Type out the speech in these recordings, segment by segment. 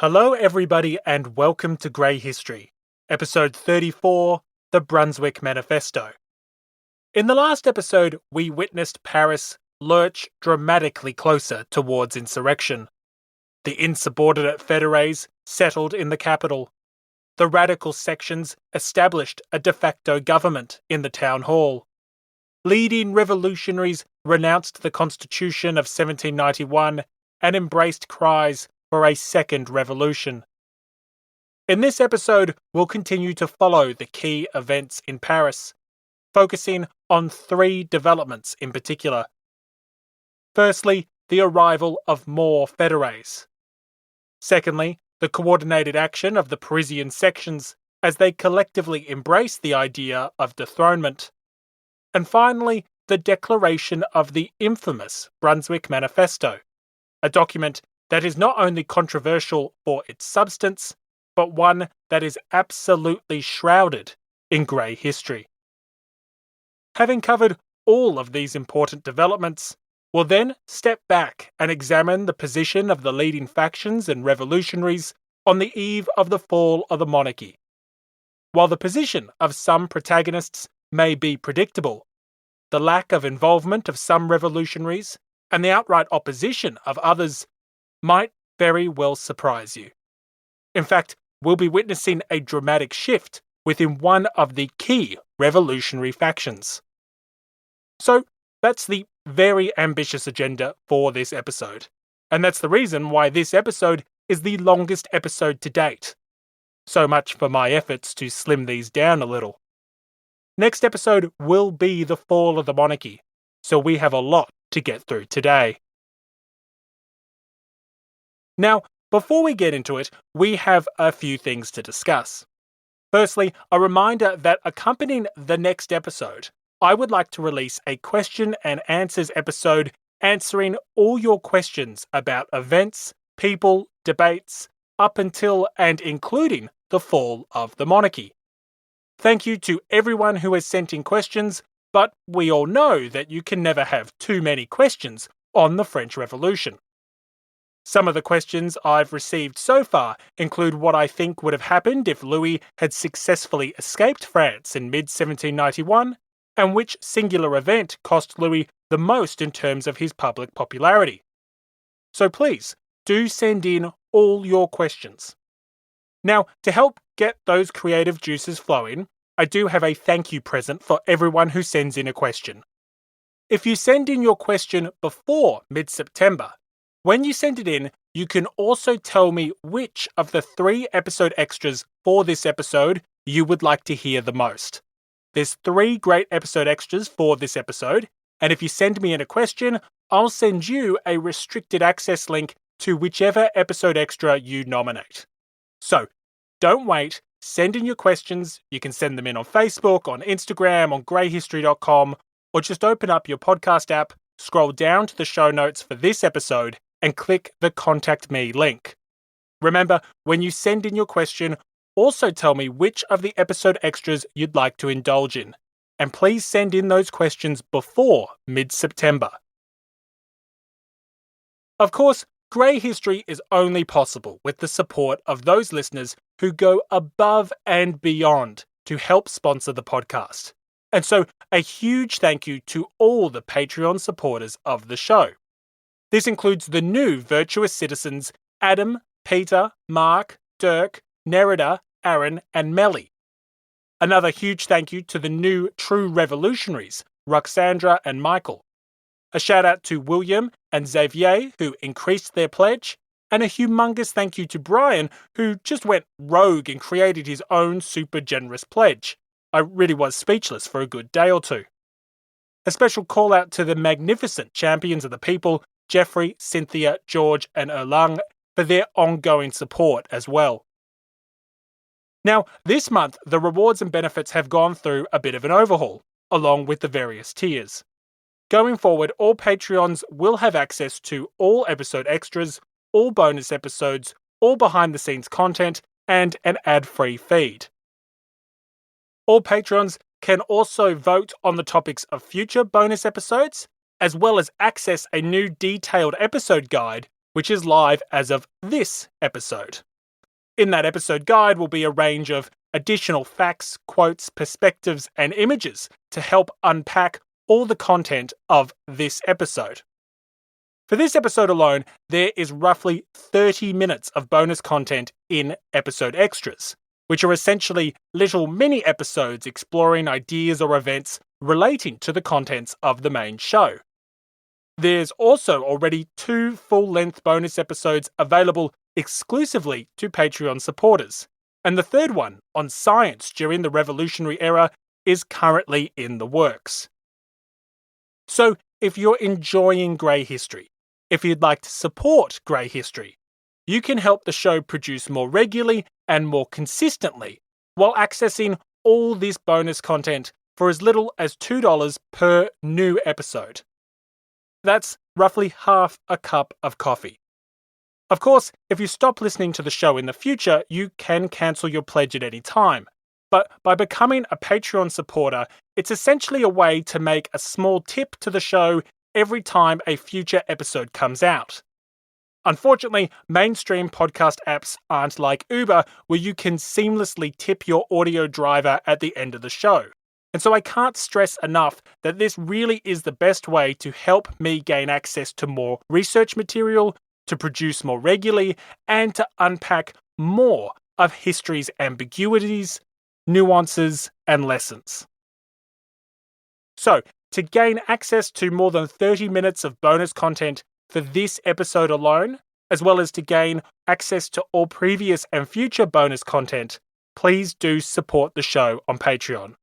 Hello, everybody, and welcome to Grey History, episode 34, The Brunswick Manifesto. In the last episode, we witnessed Paris lurch dramatically closer towards insurrection. The insubordinate fédérés settled in the capital. The radical sections established a de facto government in the town hall. Leading revolutionaries renounced the Constitution of 1791 and embraced cries for a second revolution. In this episode, we'll continue to follow the key events in Paris, focusing on three developments in particular. Firstly, the arrival of more fédérés. Secondly, the coordinated action of the Parisian sections as they collectively embrace the idea of dethronement. And finally, the declaration of the infamous Brunswick Manifesto, a document that is not only controversial for its substance, but one that is absolutely shrouded in grey history. Having covered all of these important developments, we'll then step back and examine the position of the leading factions and revolutionaries on the eve of the fall of the monarchy. While the position of some protagonists may be predictable, the lack of involvement of some revolutionaries and the outright opposition of others might very well surprise you. In fact, we'll be witnessing a dramatic shift within one of the key revolutionary factions. So, that's the very ambitious agenda for this episode, and that's the reason why this episode is the longest episode to date. So much for my efforts to slim these down a little. Next episode will be the fall of the monarchy, so we have a lot to get through today. Now, before we get into it, we have a few things to discuss. Firstly, a reminder that accompanying the next episode, I would like to release a question and answers episode answering all your questions about events, people, debates, up until and including the fall of the monarchy. Thank you to everyone who has sent in questions, but we all know that you can never have too many questions on the French Revolution. Some of the questions I've received so far include what I think would have happened if Louis had successfully escaped France in mid-1791, and which singular event cost Louis the most in terms of his public popularity. So please, do send in all your questions. Now, to help get those creative juices flowing, I do have a thank you present for everyone who sends in a question. If you send in your question before mid-September, when you send it in, you can also tell me which of the 3 episode extras for this episode you would like to hear the most. There's 3 great episode extras for this episode, and if you send me in a question, I'll send you a restricted access link to whichever episode extra you nominate. So, don't wait, send in your questions. You can send them in on Facebook, on Instagram, on greyhistory.com, or just open up your podcast app, scroll down to the show notes for this episode, and click the Contact Me link. Remember, when you send in your question, also tell me which of the episode extras you'd like to indulge in, and please send in those questions before mid-September. Of course, Grey History is only possible with the support of those listeners who go above and beyond to help sponsor the podcast. And so, a huge thank you to all the Patreon supporters of the show. This includes the new virtuous citizens Adam, Peter, Mark, Dirk, Nerida, Aaron, and Melly. Another huge thank you to the new true revolutionaries, Roxandra and Michael. A shout out to William and Xavier, who increased their pledge, and a humongous thank you to Brian, who just went rogue and created his own super generous pledge. I really was speechless for a good day or two. A special call out to the magnificent champions of the people, Jeffrey, Cynthia, George, and Erlang, for their ongoing support as well. Now, this month, the rewards and benefits have gone through a bit of an overhaul, along with the various tiers. Going forward, all Patreons will have access to all episode extras, all bonus episodes, all behind-the-scenes content, and an ad-free feed. All patrons can also vote on the topics of future bonus episodes, as well as access a new detailed episode guide, which is live as of this episode. In that episode guide will be a range of additional facts, quotes, perspectives, and images to help unpack all the content of this episode. For this episode alone, there is roughly 30 minutes of bonus content in episode extras, which are essentially little mini episodes exploring ideas or events relating to the contents of the main show. There's also already 2 full-length bonus episodes available exclusively to Patreon supporters, and the third one, on science during the Revolutionary era, is currently in the works. So, if you're enjoying Grey History, if you'd like to support Grey History, you can help the show produce more regularly and more consistently while accessing all this bonus content for as little as $2 per new episode. That's roughly half a cup of coffee. Of course, if you stop listening to the show in the future, you can cancel your pledge at any time. But by becoming a Patreon supporter, it's essentially a way to make a small tip to the show every time a future episode comes out. Unfortunately, mainstream podcast apps aren't like Uber, where you can seamlessly tip your audio driver at the end of the show. And so I can't stress enough that this really is the best way to help me gain access to more research material, to produce more regularly, and to unpack more of history's ambiguities, nuances, and lessons. So, to gain access to more than 30 minutes of bonus content for this episode alone, as well as to gain access to all previous and future bonus content, please do support the show on Patreon.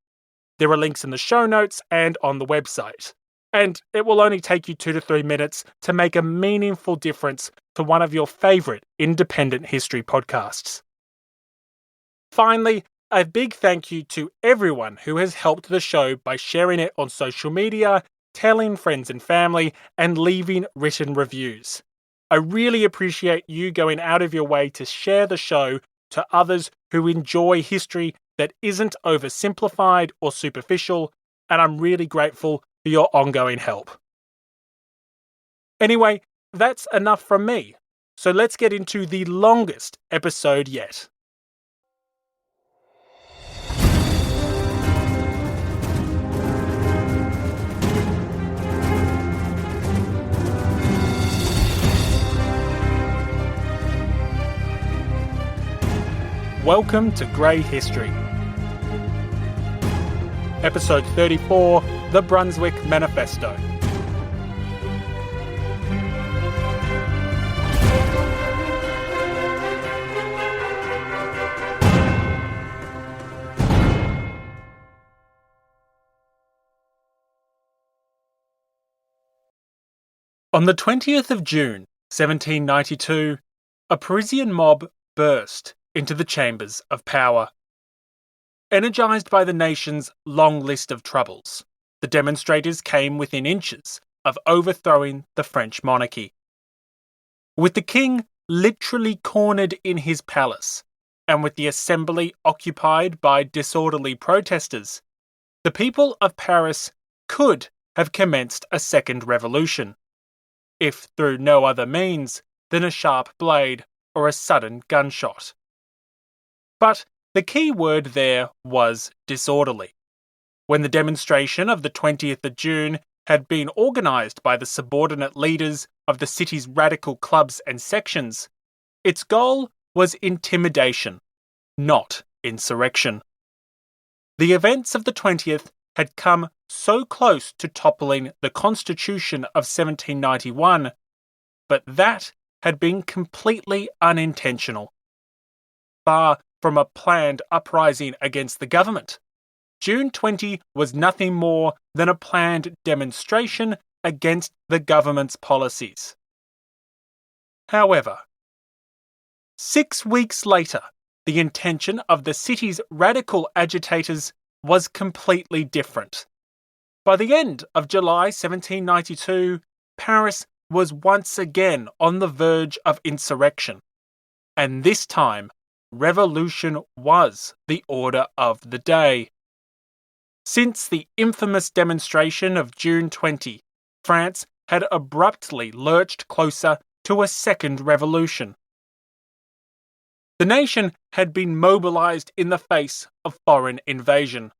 There are links in the show notes and on the website. And it will only take you 2 to 3 minutes to make a meaningful difference to one of your favourite independent history podcasts. Finally, a big thank you to everyone who has helped the show by sharing it on social media, telling friends and family, and leaving written reviews. I really appreciate you going out of your way to share the show to others who enjoy history that isn't oversimplified or superficial, and I'm really grateful for your ongoing help. Anyway, that's enough from me, so let's get into the longest episode yet. Welcome to Grey History. Episode 34, The Brunswick Manifesto. On the 20th of June, 1792, a Parisian mob burst into the chambers of power. Energised by the nation's long list of troubles, the demonstrators came within inches of overthrowing the French monarchy. With the king literally cornered in his palace, and with the assembly occupied by disorderly protesters, the people of Paris could have commenced a second revolution, if through no other means than a sharp blade or a sudden gunshot. But the key word there was disorderly. When the demonstration of the 20th of June had been organised by the subordinate leaders of the city's radical clubs and sections, its goal was intimidation, not insurrection. The events of the 20th had come so close to toppling the Constitution of 1791, but that had been completely unintentional. Far from a planned uprising against the government, June 20 was nothing more than a planned demonstration against the government's policies. However, 6 weeks later, the intention of the city's radical agitators was completely different. By the end of July 1792, Paris was once again on the verge of insurrection, and this time, revolution was the order of the day. Since the infamous demonstration of June 20, France had abruptly lurched closer to a second revolution. The nation had been mobilized in the face of foreign invasion.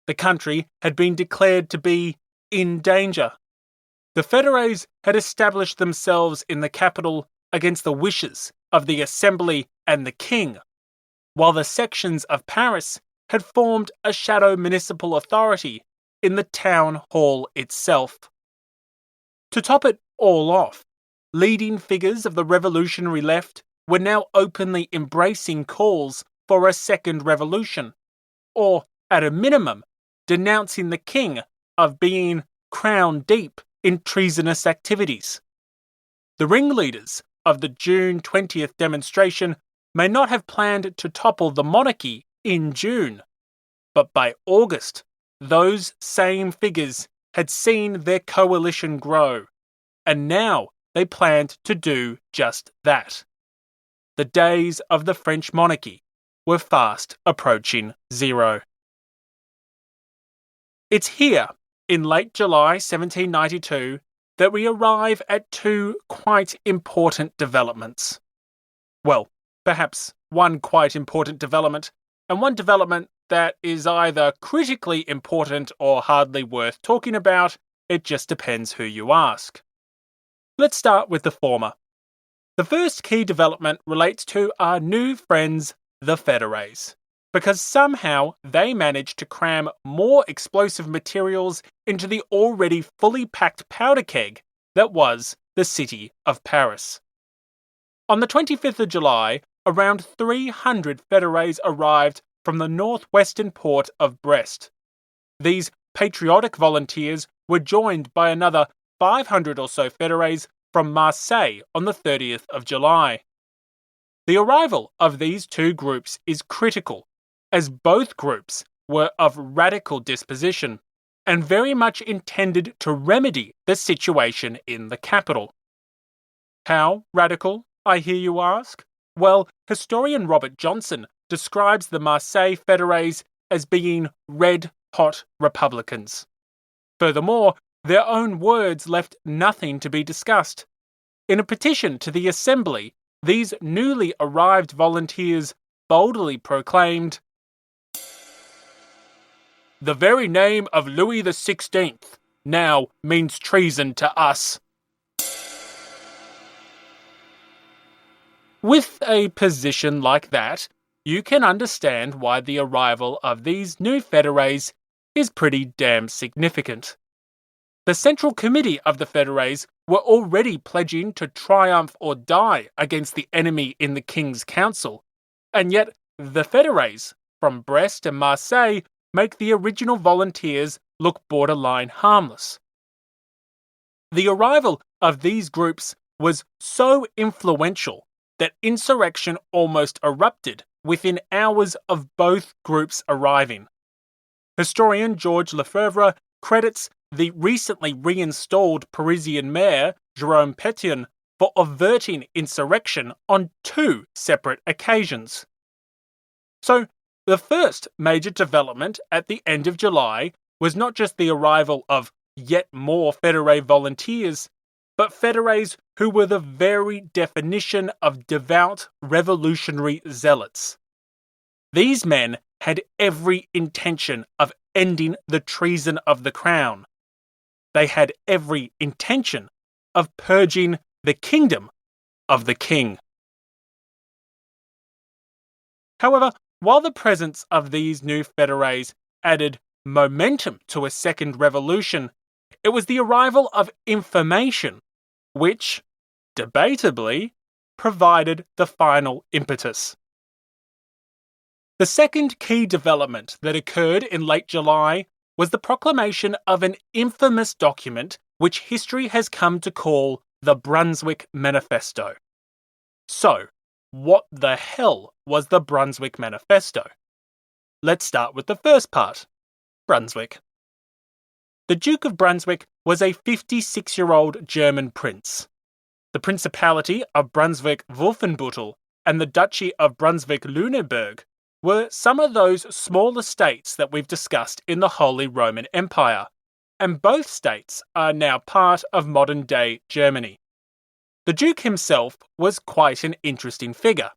The country had been declared to be in danger. The fédérés had established themselves in the capital against the wishes of the Assembly and the King, while the sections of Paris had formed a shadow municipal authority in the town hall itself. To top it all off, leading figures of the revolutionary left were now openly embracing calls for a second revolution, or, at a minimum, denouncing the king of being crown deep in treasonous activities. The ringleaders of the June 20th demonstration may not have planned to topple the monarchy in June, but by August, those same figures had seen their coalition grow, and now they planned to do just that. The days of the French monarchy were fast approaching zero. It's here, in late July 1792, that we arrive at two quite important developments. Well, perhaps one quite important development, and one development that is either critically important or hardly worth talking about. It just depends who you ask. Let's start with the former. The first key development relates to our new friends, the fédérés, because somehow they managed to cram more explosive materials into the already fully packed powder keg that was the city of Paris. On the 25th of July, around 300 fédérés arrived from the northwestern port of Brest. These patriotic volunteers were joined by another 500 or so fédérés from Marseille on the 30th of July. The arrival of these two groups is critical, as both groups were of radical disposition and very much intended to remedy the situation in the capital. How radical, I hear you ask? Well, historian Robert Johnson describes the Marseille fédérés as being red-hot Republicans. Furthermore, their own words left nothing to be discussed. In a petition to the Assembly, these newly arrived volunteers boldly proclaimed, "The very name of Louis XVI now means treason to us." With a position like that, you can understand why the arrival of these new fédérés is pretty damn significant. The Central Committee of the fédérés were already pledging to triumph or die against the enemy in the King's Council, and yet the fédérés from Brest and Marseille make the original volunteers look borderline harmless. The arrival of these groups was so influential that insurrection almost erupted within hours of both groups arriving. Historian Georges Lefebvre credits the recently reinstalled Parisian mayor, Jérôme Pétion, for averting insurrection on two separate occasions. So, the first major development at the end of July was not just the arrival of yet more fédéré volunteers, but fédérés who were the very definition of devout revolutionary zealots. These men had every intention of ending the treason of the crown. They had every intention of purging the kingdom of the king. However, while the presence of these new fédérés added momentum to a second revolution, it was the arrival of information which, debatably, provided the final impetus. The second key development that occurred in late July was the proclamation of an infamous document which history has come to call the Brunswick Manifesto. So, what the hell was the Brunswick Manifesto? Let's start with the first part, Brunswick. The Duke of Brunswick was a 56-year-old German prince. The Principality of Brunswick-Wolfenbüttel and the Duchy of Brunswick-Lüneburg were some of those smaller states that we've discussed in the Holy Roman Empire, and both states are now part of modern-day Germany. The Duke himself was quite an interesting figure.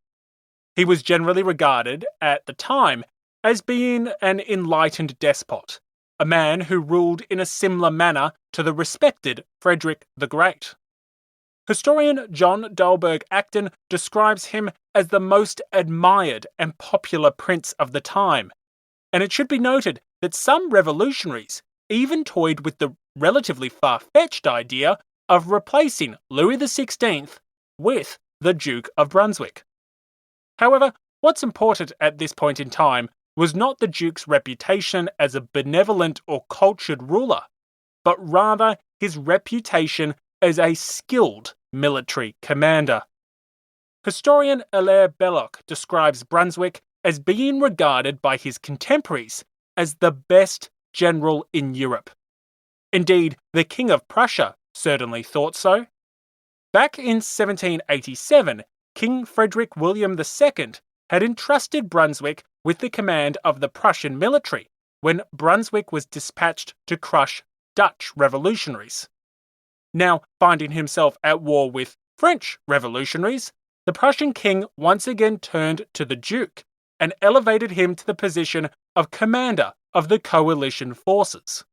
He was generally regarded, at the time, as being an enlightened despot, a man who ruled in a similar manner to the respected Frederick the Great. Historian John Dahlberg-Acton describes him as the most admired and popular prince of the time, and it should be noted that some revolutionaries even toyed with the relatively far-fetched idea of replacing Louis XVI with the Duke of Brunswick. However, what's important at this point in time was not the Duke's reputation as a benevolent or cultured ruler, but rather his reputation as a skilled military commander. Historian Hilaire Belloc describes Brunswick as being regarded by his contemporaries as the best general in Europe. Indeed, the King of Prussia certainly thought so. Back in 1787, King Frederick William II had entrusted Brunswick with the command of the Prussian military when Brunswick was dispatched to crush Dutch revolutionaries. Now, finding himself at war with French revolutionaries, the Prussian king once again turned to the Duke and elevated him to the position of commander of the coalition forces.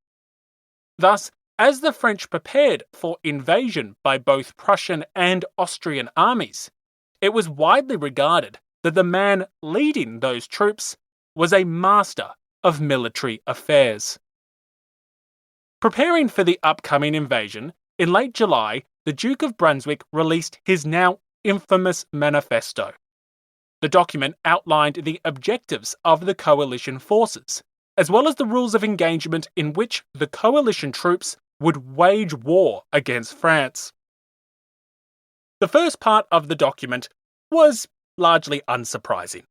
Thus, as the French prepared for invasion by both Prussian and Austrian armies, it was widely regarded that the man leading those troops was a master of military affairs. Preparing for the upcoming invasion, in late July, the Duke of Brunswick released his now infamous manifesto. The document outlined the objectives of the coalition forces, as well as the rules of engagement in which the coalition troops would wage war against France. The first part of the document was largely unsurprising.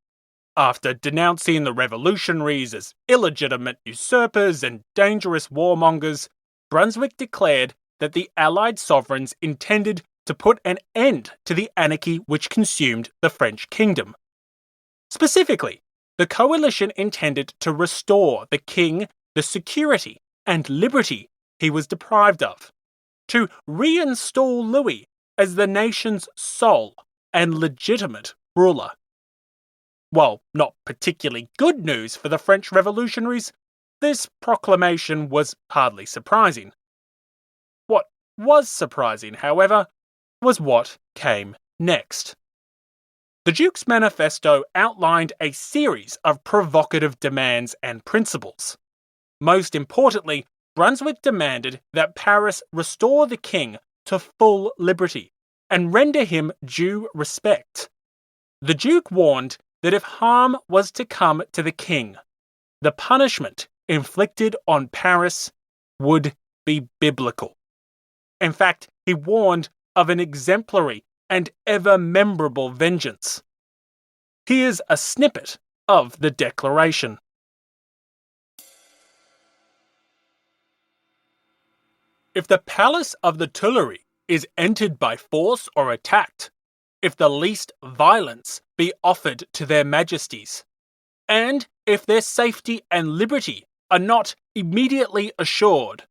After denouncing the revolutionaries as illegitimate usurpers and dangerous warmongers, Brunswick declared that the Allied sovereigns intended to put an end to the anarchy which consumed the French kingdom. Specifically, the coalition intended to restore the king the security and liberty he was deprived of, to reinstall Louis as the nation's sole and legitimate ruler. While not particularly good news for the French revolutionaries, this proclamation was hardly surprising. What was surprising, however, was what came next. The Duke's manifesto outlined a series of provocative demands and principles. Most importantly, Brunswick demanded that Paris restore the king to full liberty and render him due respect. The Duke warned that if harm was to come to the king, the punishment inflicted on Paris would be biblical. In fact, he warned of an exemplary and ever-memorable vengeance. Here's a snippet of the declaration. If the palace of the Tuileries is entered by force or attacked, if the least violence be offered to their majesties, and if their safety and liberty are not immediately assured,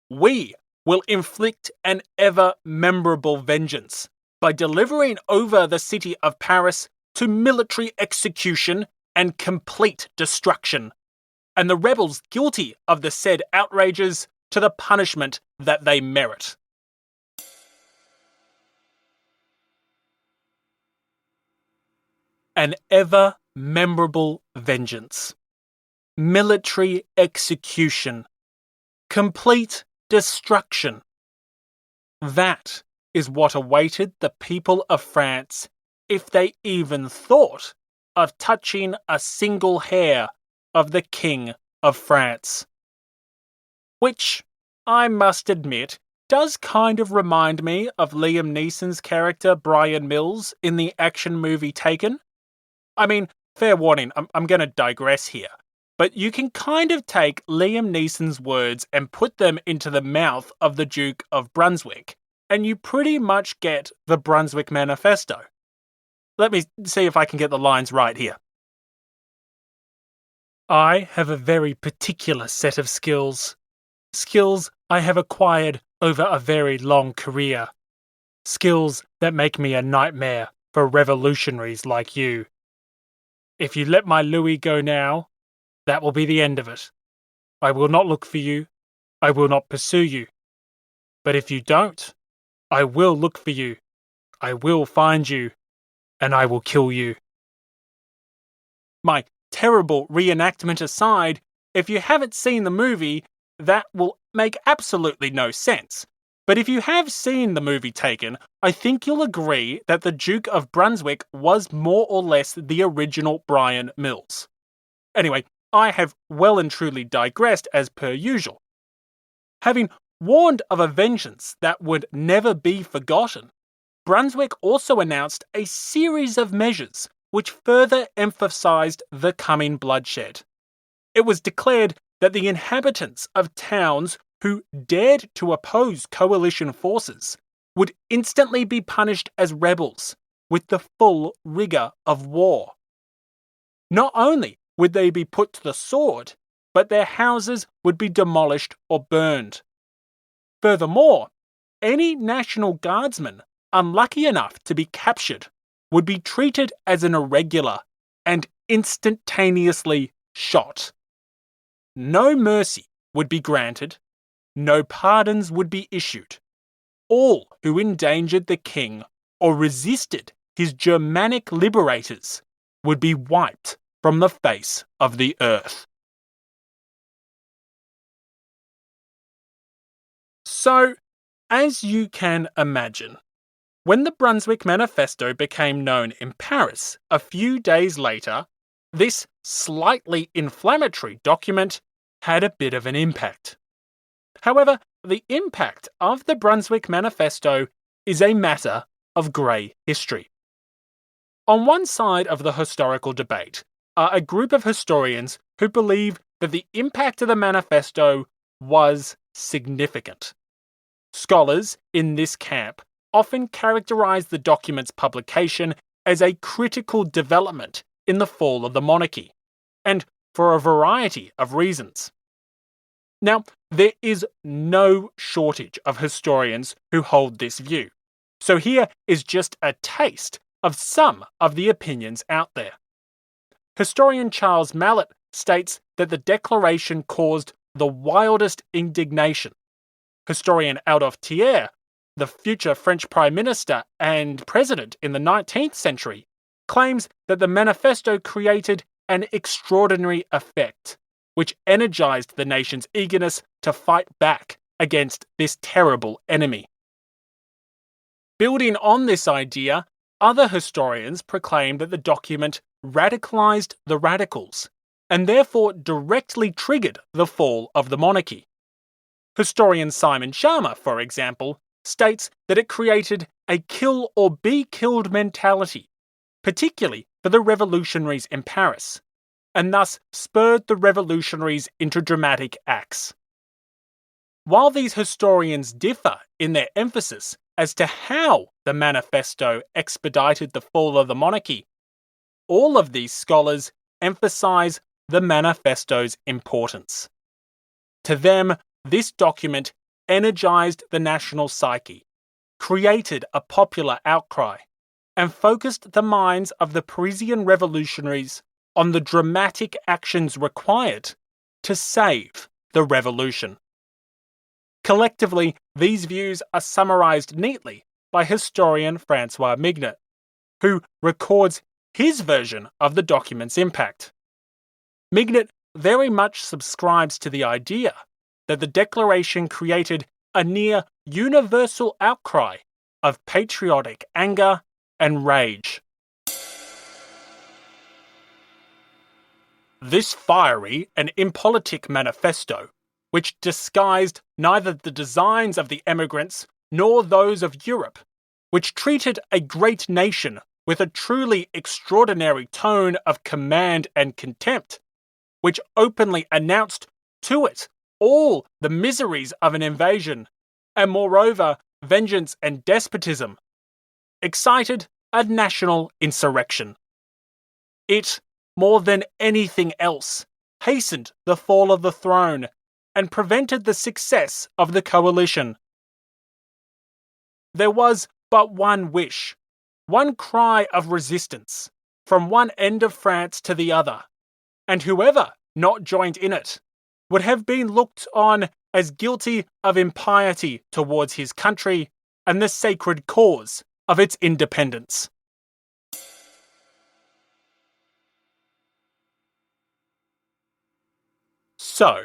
we will inflict an ever-memorable vengeance by delivering over the city of Paris to military execution and complete destruction, and the rebels guilty of the said outrages to the punishment that they merit. An ever-memorable vengeance, military execution, complete destruction. That is what awaited the people of France if they even thought of touching a single hair of the King of France. Which, I must admit, does kind of remind me of Liam Neeson's character Brian Mills in the action movie Taken. I mean, fair warning, I'm going to digress here, but you can kind of take Liam Neeson's words and put them into the mouth of the Duke of Brunswick, and you pretty much get the Brunswick Manifesto. Let me see if I can get the lines right here. I have a very particular set of skills. Skills I have acquired over a very long career. Skills that make me a nightmare for revolutionaries like you. If you let my Louis go now, that will be the end of it. I will not look for you. I will not pursue you. But if you don't, I will look for you. I will find you, and I will kill you. My terrible reenactment aside, if you haven't seen the movie, that will make absolutely no sense. But if you have seen the movie Taken, I think you'll agree that the Duke of Brunswick was more or less the original Brian Mills. Anyway, I have well and truly digressed as per usual. Having warned of a vengeance that would never be forgotten, Brunswick also announced a series of measures which further emphasized the coming bloodshed. It was declared that the inhabitants of towns who dared to oppose coalition forces would instantly be punished as rebels with the full rigor of war. Not only would they be put to the sword, but their houses would be demolished or burned. Furthermore, any National Guardsman unlucky enough to be captured would be treated as an irregular and instantaneously shot. No mercy would be granted, no pardons would be issued. All who endangered the king or resisted his Germanic liberators would be wiped from the face of the earth. So, as you can imagine, when the Brunswick Manifesto became known in Paris a few days later, this slightly inflammatory document had a bit of an impact. However, the impact of the Brunswick Manifesto is a matter of grey history. On one side of the historical debate are a group of historians who believe that the impact of the manifesto was significant. Scholars in this camp often characterize the document's publication as a critical development in the fall of the monarchy, and for a variety of reasons. Now, there is no shortage of historians who hold this view, so here is just a taste of some of the opinions out there. Historian Charles Mallet states that the declaration caused the wildest indignation. Historian Adolphe Thiers, the future French Prime Minister and President in the 19th century, claims that the manifesto created an extraordinary effect, which energized the nation's eagerness to fight back against this terrible enemy. Building on this idea, other historians proclaim that the document radicalized the radicals, and therefore directly triggered the fall of the monarchy. Historian Simon Sharma, for example, states that it created a kill or be killed mentality, particularly for the revolutionaries in Paris, and thus spurred the revolutionaries into dramatic acts. While these historians differ in their emphasis as to how the manifesto expedited the fall of the monarchy, all of these scholars emphasize the manifesto's importance. To them, this document energized the national psyche, created a popular outcry, and focused the minds of the Parisian revolutionaries on the dramatic actions required to save the revolution. Collectively, these views are summarized neatly by historian Francois Mignet, who records his version of the document's impact. Mignet very much subscribes to the idea that the declaration created a near universal outcry of patriotic anger and rage. This fiery and impolitic manifesto, which disguised neither the designs of the emigrants nor those of Europe, which treated a great nation with a truly extraordinary tone of command and contempt, which openly announced to it all the miseries of an invasion, and moreover vengeance and despotism, excited a national insurrection. It, more than anything else, hastened the fall of the throne and prevented the success of the coalition. There was but one wish, one cry of resistance, from one end of France to the other, and whoever not joined in it would have been looked on as guilty of impiety towards his country and the sacred cause of its independence. So,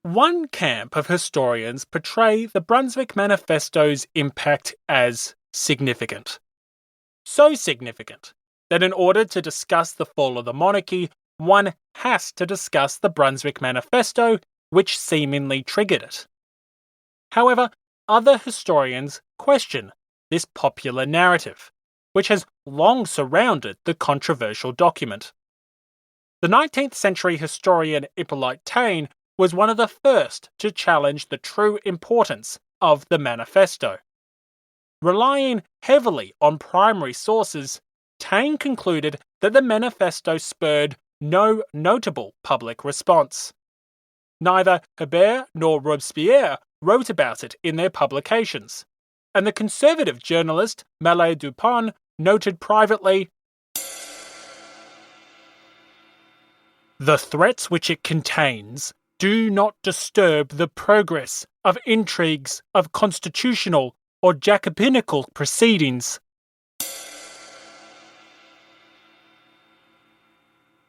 one camp of historians portray the Brunswick Manifesto's impact as significant. So significant that in order to discuss the fall of the monarchy, one has to discuss the Brunswick Manifesto, which seemingly triggered it. However, other historians question this popular narrative, which has long surrounded the controversial document. The 19th century historian Hippolyte Taine was one of the first to challenge the true importance of the manifesto. Relying heavily on primary sources, Taine concluded that the manifesto spurred no notable public response. Neither Hebert nor Robespierre wrote about it in their publications, and the conservative journalist Mallet Dupin noted privately, "The threats which it contains do not disturb the progress of intrigues of constitutional or Jacobinical proceedings."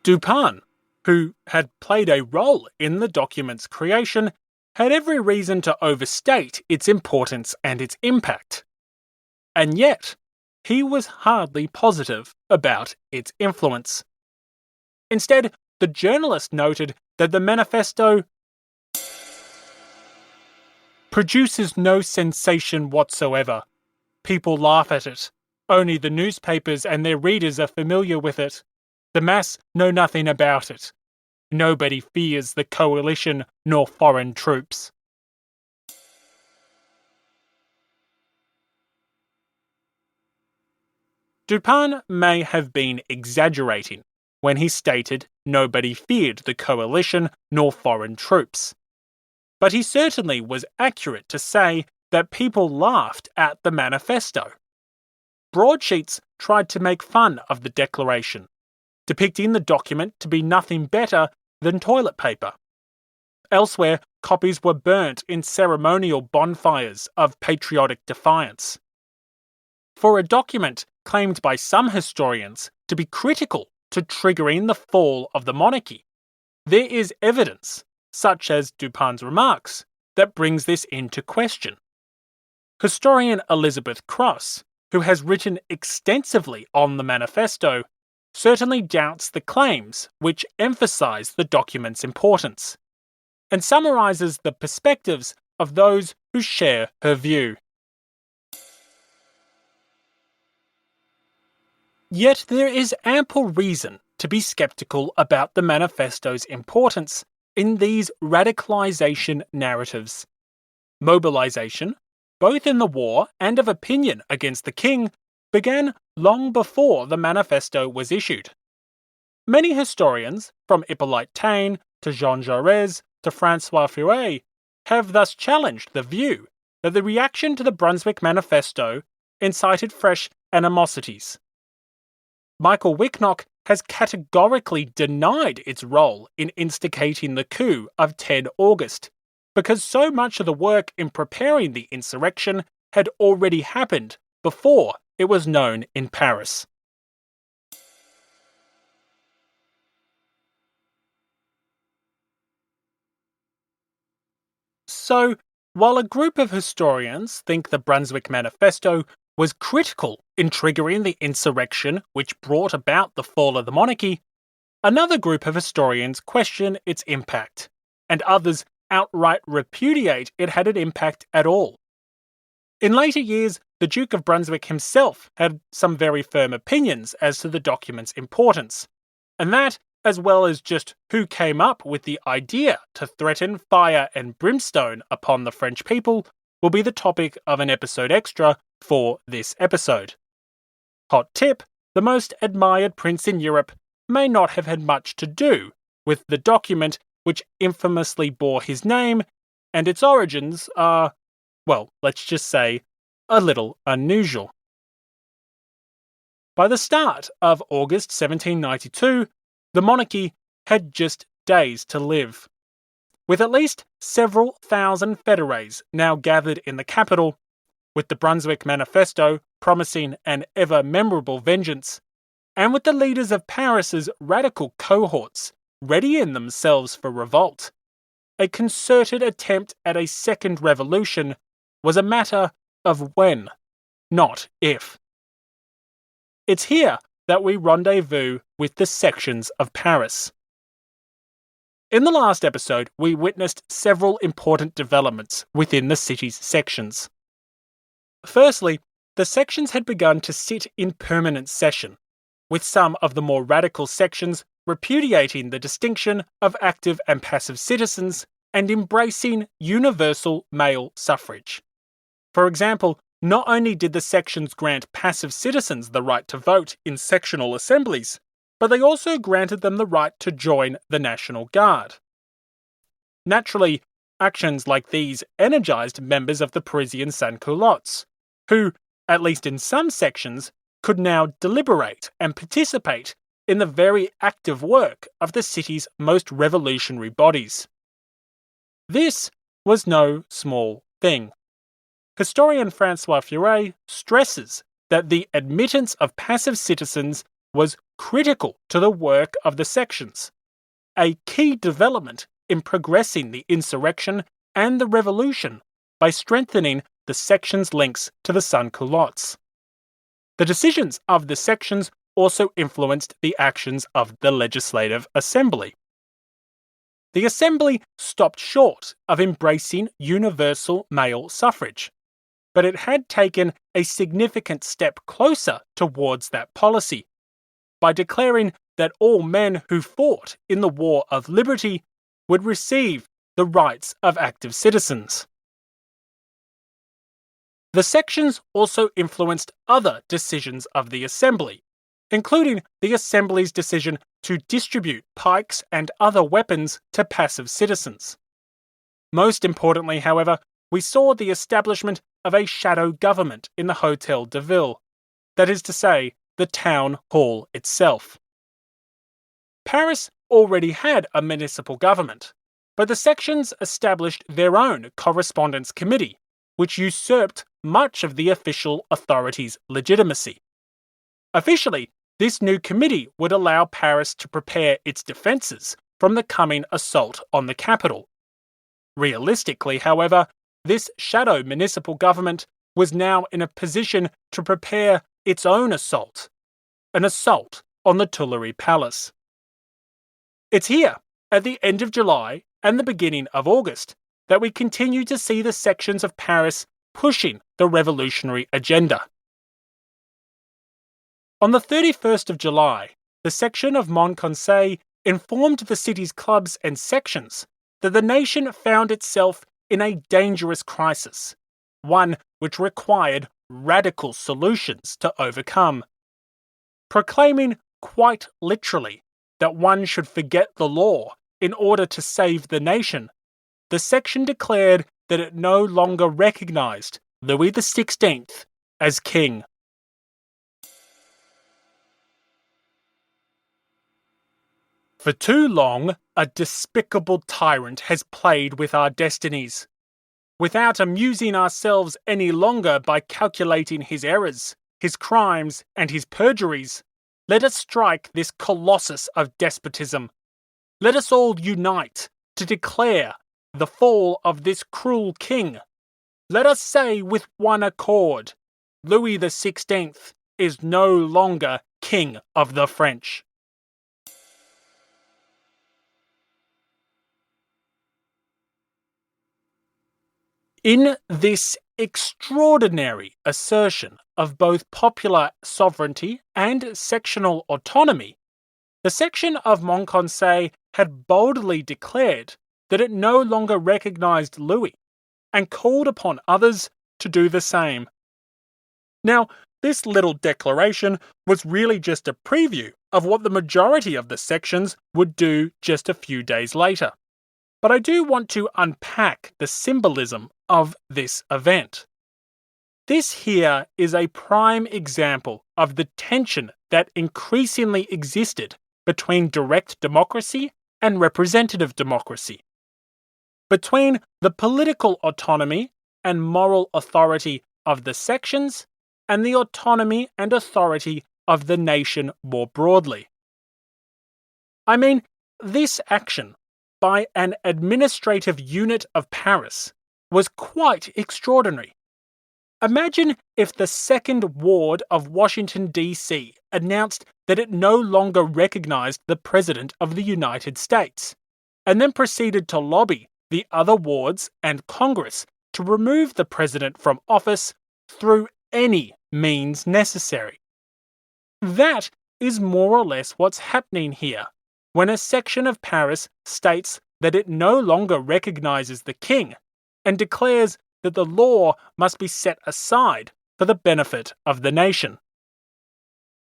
Dupin, who had played a role in the document's creation, had every reason to overstate its importance and its impact. And yet, he was hardly positive about its influence. Instead, the journalist noted that the manifesto produces no sensation whatsoever. People laugh at it. Only the newspapers and their readers are familiar with it. The mass know nothing about it. Nobody fears the coalition nor foreign troops. Dupin may have been exaggerating when he stated nobody feared the coalition nor foreign troops. But he certainly was accurate to say that people laughed at the manifesto. Broadsheets tried to make fun of the declaration, depicting the document to be nothing better than toilet paper. Elsewhere, copies were burnt in ceremonial bonfires of patriotic defiance. For a document claimed by some historians to be critical to triggering the fall of the monarchy, there is evidence, such as Dupin's remarks, that brings this into question. Historian Elizabeth Cross, who has written extensively on the manifesto, certainly doubts the claims which emphasize the document's importance, and summarizes the perspectives of those who share her view. Yet there is ample reason to be skeptical about the manifesto's importance in these radicalization narratives. Mobilization, both in the war and of opinion against the king, began long before the manifesto was issued. Many historians, from Hippolyte Taine to Jean Jaurès to François Furet, have thus challenged the view that the reaction to the Brunswick Manifesto incited fresh animosities. Michael Wicknock has categorically denied its role in instigating the coup of 10 August, because so much of the work in preparing the insurrection had already happened before it was known in Paris. So, while a group of historians think the Brunswick Manifesto was critical in triggering the insurrection which brought about the fall of the monarchy, another group of historians question its impact, and others outright repudiate it had an impact at all. In later years, the Duke of Brunswick himself had some very firm opinions as to the document's importance, and that, as well as just who came up with the idea to threaten fire and brimstone upon the French people, will be the topic of an episode extra for this episode. Hot tip: the most admired prince in Europe may not have had much to do with the document which infamously bore his name, and its origins are, well, let's just say, a little unusual. By the start of August 1792, the monarchy had just days to live. With at least several thousand fédérés now gathered in the capital, with the Brunswick Manifesto promising an ever-memorable vengeance, and with the leaders of Paris's radical cohorts readying themselves for revolt, a concerted attempt at a second revolution was a matter of when, not if. It's here that we rendezvous with the sections of Paris. In the last episode, we witnessed several important developments within the city's sections. Firstly, the sections had begun to sit in permanent session, with some of the more radical sections repudiating the distinction of active and passive citizens and embracing universal male suffrage. For example, not only did the sections grant passive citizens the right to vote in sectional assemblies, but they also granted them the right to join the National Guard. Naturally, actions like these energized members of the Parisian sans-culottes, who, at least in some sections, could now deliberate and participate in the very active work of the city's most revolutionary bodies. This was no small thing. Historian François Furet stresses that the admittance of passive citizens was critical to the work of the sections, a key development in progressing the insurrection and the revolution by strengthening the sections' links to the sans-culottes. The decisions of the sections also influenced the actions of the Legislative Assembly. The Assembly stopped short of embracing universal male suffrage, but it had taken a significant step closer towards that policy by declaring that all men who fought in the War of Liberty would receive the rights of active citizens. The sections also influenced other decisions of the Assembly, including the Assembly's decision to distribute pikes and other weapons to passive citizens. Most importantly, however, we saw the establishment of a shadow government in the Hôtel de Ville, that is to say, the town hall itself. Paris already had a municipal government, but the sections established their own correspondence committee, which usurped much of the official authority's legitimacy. Officially, this new committee would allow Paris to prepare its defences from the coming assault on the capital. Realistically, however, this shadow municipal government was now in a position to prepare its own assault, an assault on the Tuileries Palace. It's here, at the end of July and the beginning of August, that we continue to see the sections of Paris pushing the revolutionary agenda. On the 31st of July, the section of Montconseil informed the city's clubs and sections that the nation found itself in a dangerous crisis, one which required radical solutions to overcome. Proclaiming quite literally that one should forget the law in order to save the nation, the section declared that it no longer recognized Louis XVI as king. For too long, a despicable tyrant has played with our destinies. Without amusing ourselves any longer by calculating his errors, his crimes, and his perjuries, let us strike this colossus of despotism. Let us all unite to declare the fall of this cruel king. Let us say with one accord, Louis XVI is no longer King of the French. In this extraordinary assertion of both popular sovereignty and sectional autonomy, the section of Montconseil had boldly declared that it no longer recognized Louis and called upon others to do the same. Now, this little declaration was really just a preview of what the majority of the sections would do just a few days later. But I do want to unpack the symbolism of this event. This here is a prime example of the tension that increasingly existed between direct democracy and representative democracy, between the political autonomy and moral authority of the sections and the autonomy and authority of the nation more broadly. I mean, this action by an administrative unit of Paris was quite extraordinary. Imagine if the Second Ward of Washington, D.C. announced that it no longer recognized the President of the United States, and then proceeded to lobby the other wards and Congress to remove the President from office through any means necessary. That is more or less what's happening here when a section of Paris states that it no longer recognizes the king and declares that the law must be set aside for the benefit of the nation.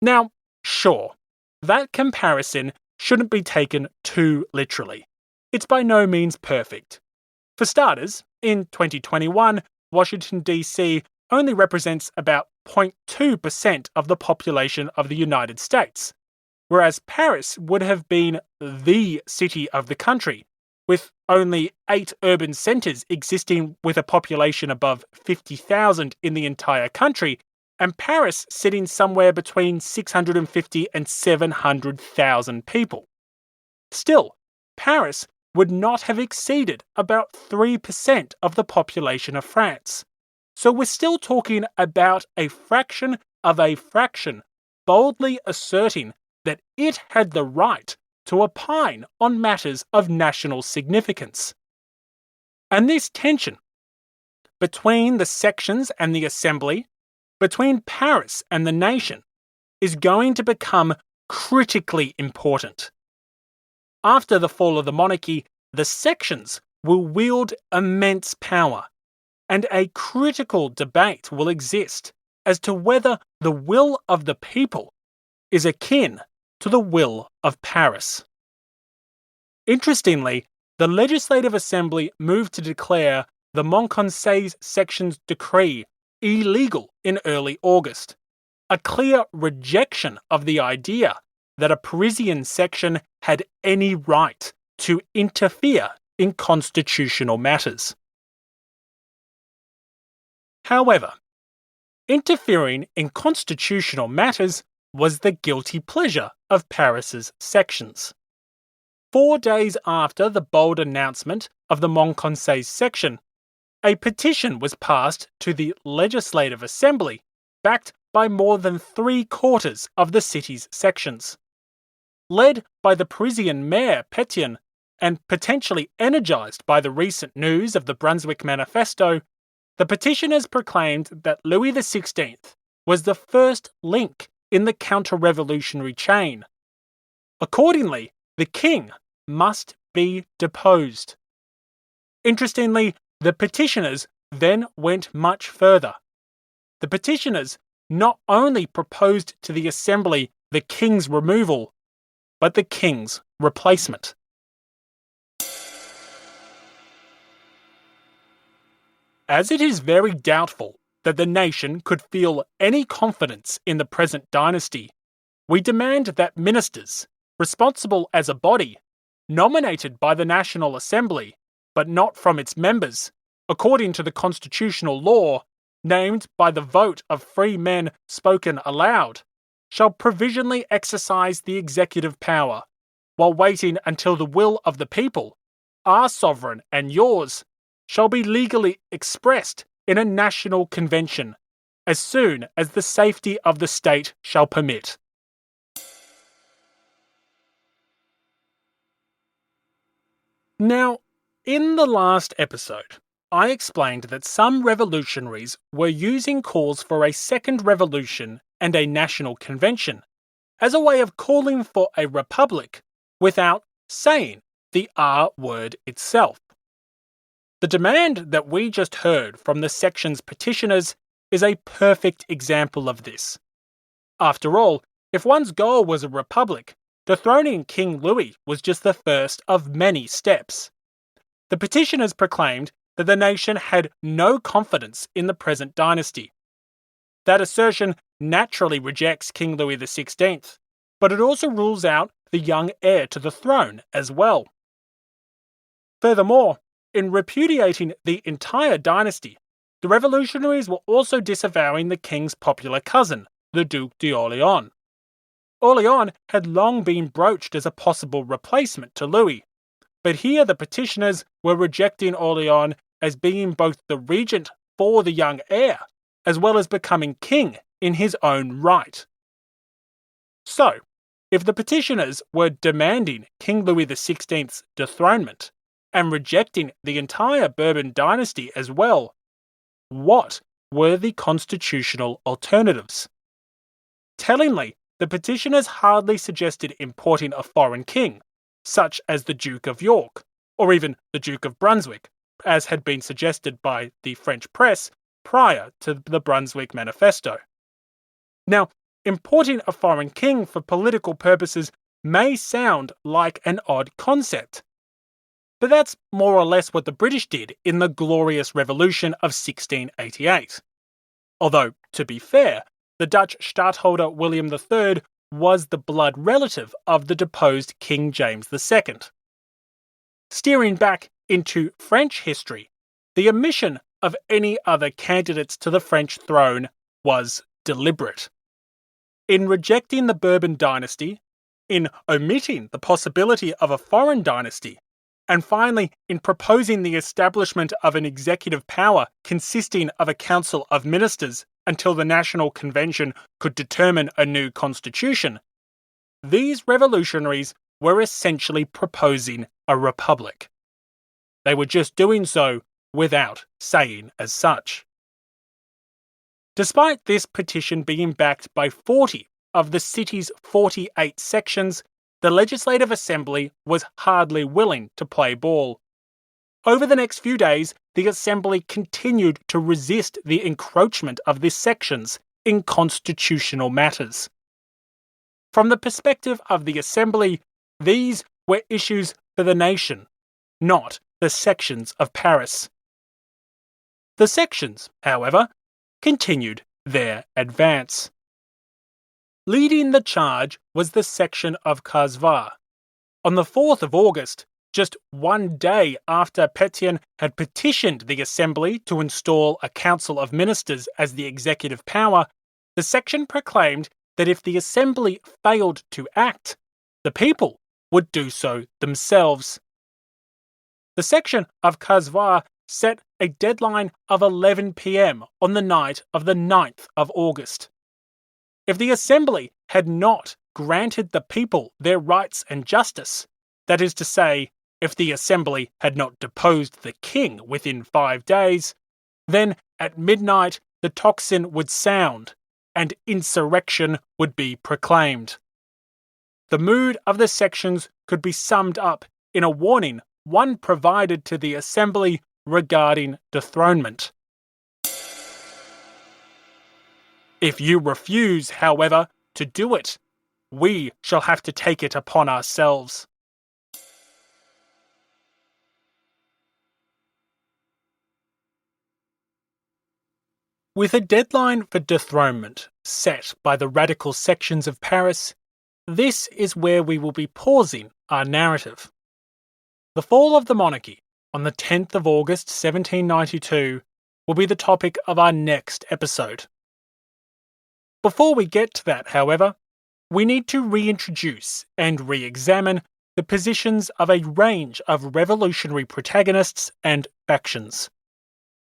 Now, sure, that comparison shouldn't be taken too literally. It's by no means perfect. For starters, in 2021, Washington, D.C. only represents about 0.2% of the population of the United States, whereas Paris would have been the city of the country, with only 8 urban centres existing with a population above 50,000 in the entire country, and Paris sitting somewhere between 650 and 700,000 people. Still, Paris would not have exceeded about 3% of the population of France. So we're still talking about a fraction of a fraction boldly asserting that it had the right to opine on matters of national significance. And this tension between the sections and the assembly, between Paris and the nation, is going to become critically important. After the fall of the monarchy, the sections will wield immense power, and a critical debate will exist as to whether the will of the people is akin to the will of Paris. Interestingly, the Legislative Assembly moved to declare the Montconseil section's decree illegal in early August, a clear rejection of the idea that a Parisian section had any right to interfere in constitutional matters. However, interfering in constitutional matters was the guilty pleasure of Paris's sections. 4 days after the bold announcement of the Montconseil section, a petition was passed to the Legislative Assembly, backed by more than 3/4 of the city's sections. Led by the Parisian mayor Pétion, and potentially energized by the recent news of the Brunswick Manifesto, the petitioners proclaimed that Louis XVI was the first link in the counter-revolutionary chain. Accordingly, the king must be deposed. Interestingly, the petitioners then went much further. The petitioners not only proposed to the Assembly the king's removal, but the king's replacement. As it is very doubtful that the nation could feel any confidence in the present dynasty, we demand that ministers, responsible as a body, nominated by the National Assembly, but not from its members, according to the constitutional law, named by the vote of free men spoken aloud, shall provisionally exercise the executive power, while waiting until the will of the people, our sovereign and yours, shall be legally expressed in a national convention, as soon as the safety of the state shall permit. Now, in the last episode, I explained that some revolutionaries were using calls for a second revolution and a national convention as a way of calling for a republic without saying the R word itself. The demand that we just heard from the section's petitioners is a perfect example of this. After all, if one's goal was a republic, dethroning King Louis was just the first of many steps. The petitioners proclaimed that the nation had no confidence in the present dynasty. That assertion naturally rejects King Louis XVI, but it also rules out the young heir to the throne as well. Furthermore, in repudiating the entire dynasty, the revolutionaries were also disavowing the king's popular cousin, the Duke d'Orléans. Orléans had long been broached as a possible replacement to Louis, but here the petitioners were rejecting Orléans as being both the regent for the young heir, as well as becoming king in his own right. So, if the petitioners were demanding King Louis XVI's dethronement and rejecting the entire Bourbon dynasty as well, what were the constitutional alternatives? Tellingly, the petitioners hardly suggested importing a foreign king, such as the Duke of York, or even the Duke of Brunswick, as had been suggested by the French press prior to the Brunswick Manifesto. Now, importing a foreign king for political purposes may sound like an odd concept, but that's more or less what the British did in the Glorious Revolution of 1688. Although, to be fair, the Dutch stadtholder William III was the blood relative of the deposed King James II. Steering back into French history, the omission of any other candidates to the French throne was deliberate. In rejecting the Bourbon dynasty, in omitting the possibility of a foreign dynasty, and finally in proposing the establishment of an executive power consisting of a council of ministers until the National Convention could determine a new constitution, these revolutionaries were essentially proposing a republic. They were just doing so without saying as such. Despite this petition being backed by 40 of the city's 48 sections, the Legislative Assembly was hardly willing to play ball. Over the next few days, the Assembly continued to resist the encroachment of these sections in constitutional matters. From the perspective of the Assembly, these were issues for the nation, not the sections of Paris. The sections, however, continued their advance. Leading the charge was the section of Causvar. On the 4th of August, just one day after Pétion had petitioned the Assembly to install a council of ministers as the executive power, the section proclaimed that if the Assembly failed to act, the people would do so themselves. The section of Causvar set a deadline of 11 p.m. on the night of the 9th of August. If the Assembly had not granted the people their rights and justice, that is to say, if the Assembly had not deposed the king within 5 days, then at midnight the tocsin would sound and insurrection would be proclaimed. The mood of the sections could be summed up in a warning one provided to the Assembly regarding dethronement. If you refuse, however, to do it, we shall have to take it upon ourselves. With a deadline for dethronement set by the radical sections of Paris, this is where we will be pausing our narrative. The fall of the monarchy on the 10th of August 1792 will be the topic of our next episode. Before we get to that, however, we need to reintroduce and re-examine the positions of a range of revolutionary protagonists and factions.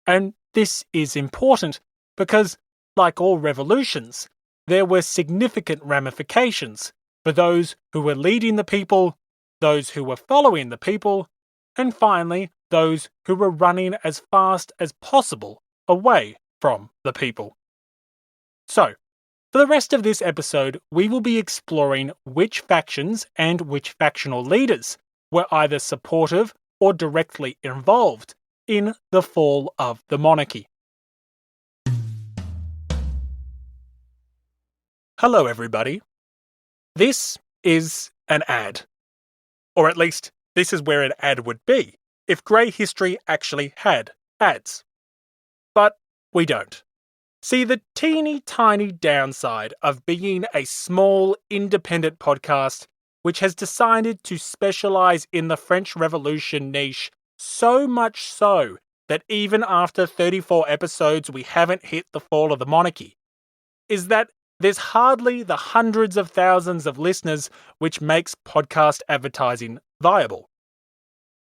And this is important because, like all revolutions, there were significant ramifications for those who were leading the people, those who were following the people, and finally, those who were running as fast as possible away from the people. So, for the rest of this episode, we will be exploring which factions and which factional leaders were either supportive or directly involved in the fall of the monarchy. Hello, everybody. This is an ad. Or at least, this is where an ad would be if Grey History actually had ads. But we don't. See, the teeny tiny downside of being a small, independent podcast which has decided to specialize in the French Revolution niche so much so that even after 34 episodes we haven't hit the fall of the monarchy, is that there's hardly the hundreds of thousands of listeners which makes podcast advertising viable.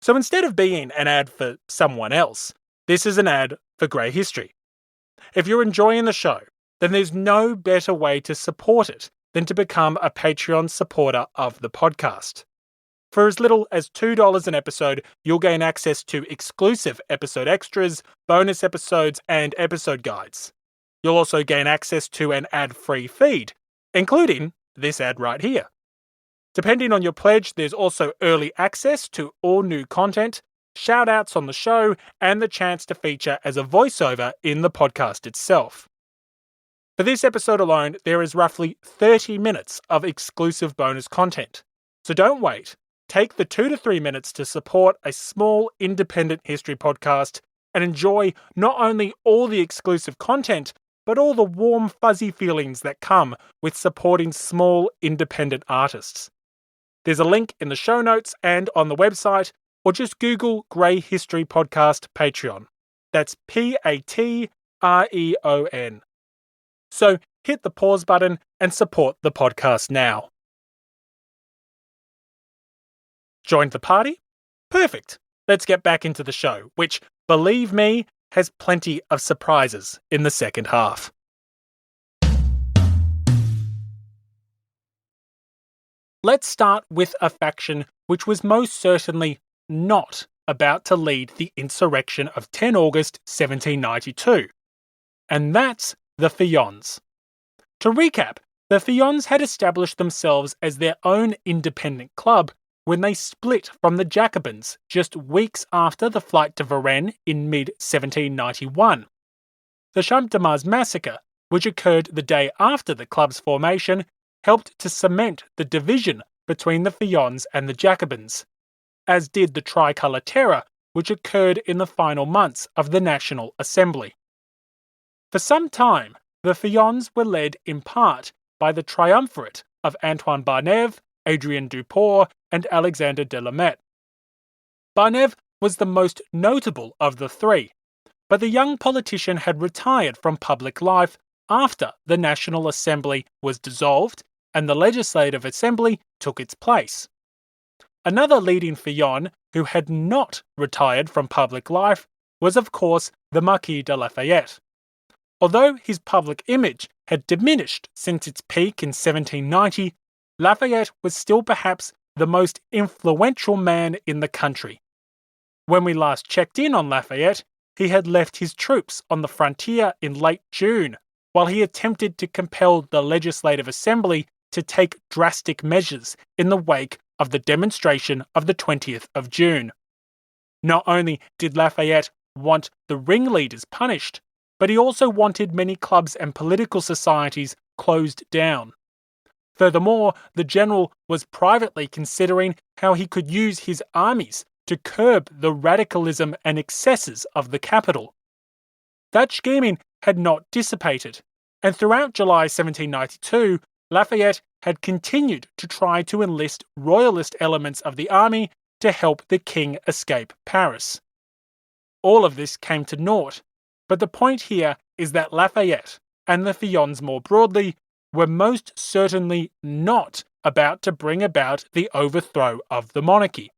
So instead of being an ad for someone else, this is an ad for Grey History. If you're enjoying the show, then there's no better way to support it than to become a Patreon supporter of the podcast. For as little as $2 an episode, you'll gain access to exclusive episode extras, bonus episodes, and episode guides. You'll also gain access to an ad-free feed, including this ad right here. Depending on your pledge, there's also early access to all new content, shout-outs on the show, and the chance to feature as a voiceover in the podcast itself. For this episode alone, there is roughly 30 minutes of exclusive bonus content. So don't wait. Take the 2 to 3 minutes to support a small independent history podcast and enjoy not only all the exclusive content, but all the warm, fuzzy feelings that come with supporting small independent artists. There's a link in the show notes and on the website, or just Google Grey History Podcast Patreon. That's Patreon. So hit the pause button and support the podcast now. Joined the party? Perfect. Let's get back into the show, which, believe me, has plenty of surprises in the second half. Let's start with a faction which was most certainly not about to lead the insurrection of 10 August 1792, and that's the Feuillants. To recap, the Feuillants had established themselves as their own independent club when they split from the Jacobins just weeks after the flight to Varennes in mid-1791. The Champ de Mars massacre, which occurred the day after the club's formation, helped to cement the division between the Feuillants and the Jacobins, as did the Tricolour Terror, which occurred in the final months of the National Assembly. For some time, the Feuillants were led in part by the triumvirate of Antoine Barnève, Adrien Duport, and Alexandre de Lameth. Barnève was the most notable of the three, but the young politician had retired from public life after the National Assembly was dissolved and the Legislative Assembly took its place. Another leading Feuillant who had not retired from public life was, of course, the Marquis de Lafayette. Although his public image had diminished since its peak in 1790, Lafayette was still perhaps the most influential man in the country. When we last checked in on Lafayette, he had left his troops on the frontier in late June, while he attempted to compel the Legislative Assembly to take drastic measures in the wake of the demonstration of the 20th of June. Not only did Lafayette want the ringleaders punished, but he also wanted many clubs and political societies closed down. Furthermore, the general was privately considering how he could use his armies to curb the radicalism and excesses of the capital. That scheming had not dissipated, and throughout July 1792, Lafayette had continued to try to enlist royalist elements of the army to help the king escape Paris. All of this came to naught, but the point here is that Lafayette, and the Feuillants more broadly, were most certainly not about to bring about the overthrow of the monarchy.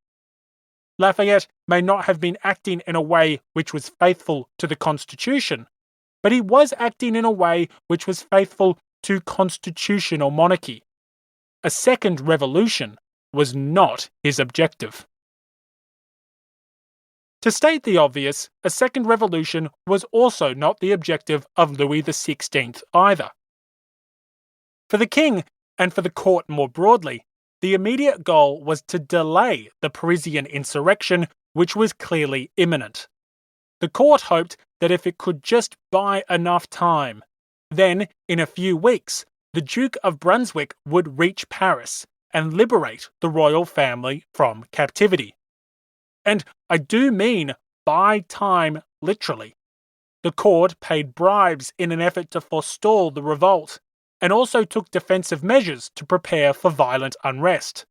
Lafayette may not have been acting in a way which was faithful to the Constitution, but he was acting in a way which was faithful to constitutional monarchy. A second revolution was not his objective. To state the obvious, a second revolution was also not the objective of Louis XVI either. For the king, and for the court more broadly, the immediate goal was to delay the Parisian insurrection, which was clearly imminent. The court hoped that if it could just buy enough time, then, in a few weeks, the Duke of Brunswick would reach Paris and liberate the royal family from captivity. And I do mean buy time literally. The court paid bribes in an effort to forestall the revolt, and also took defensive measures to prepare for violent unrest.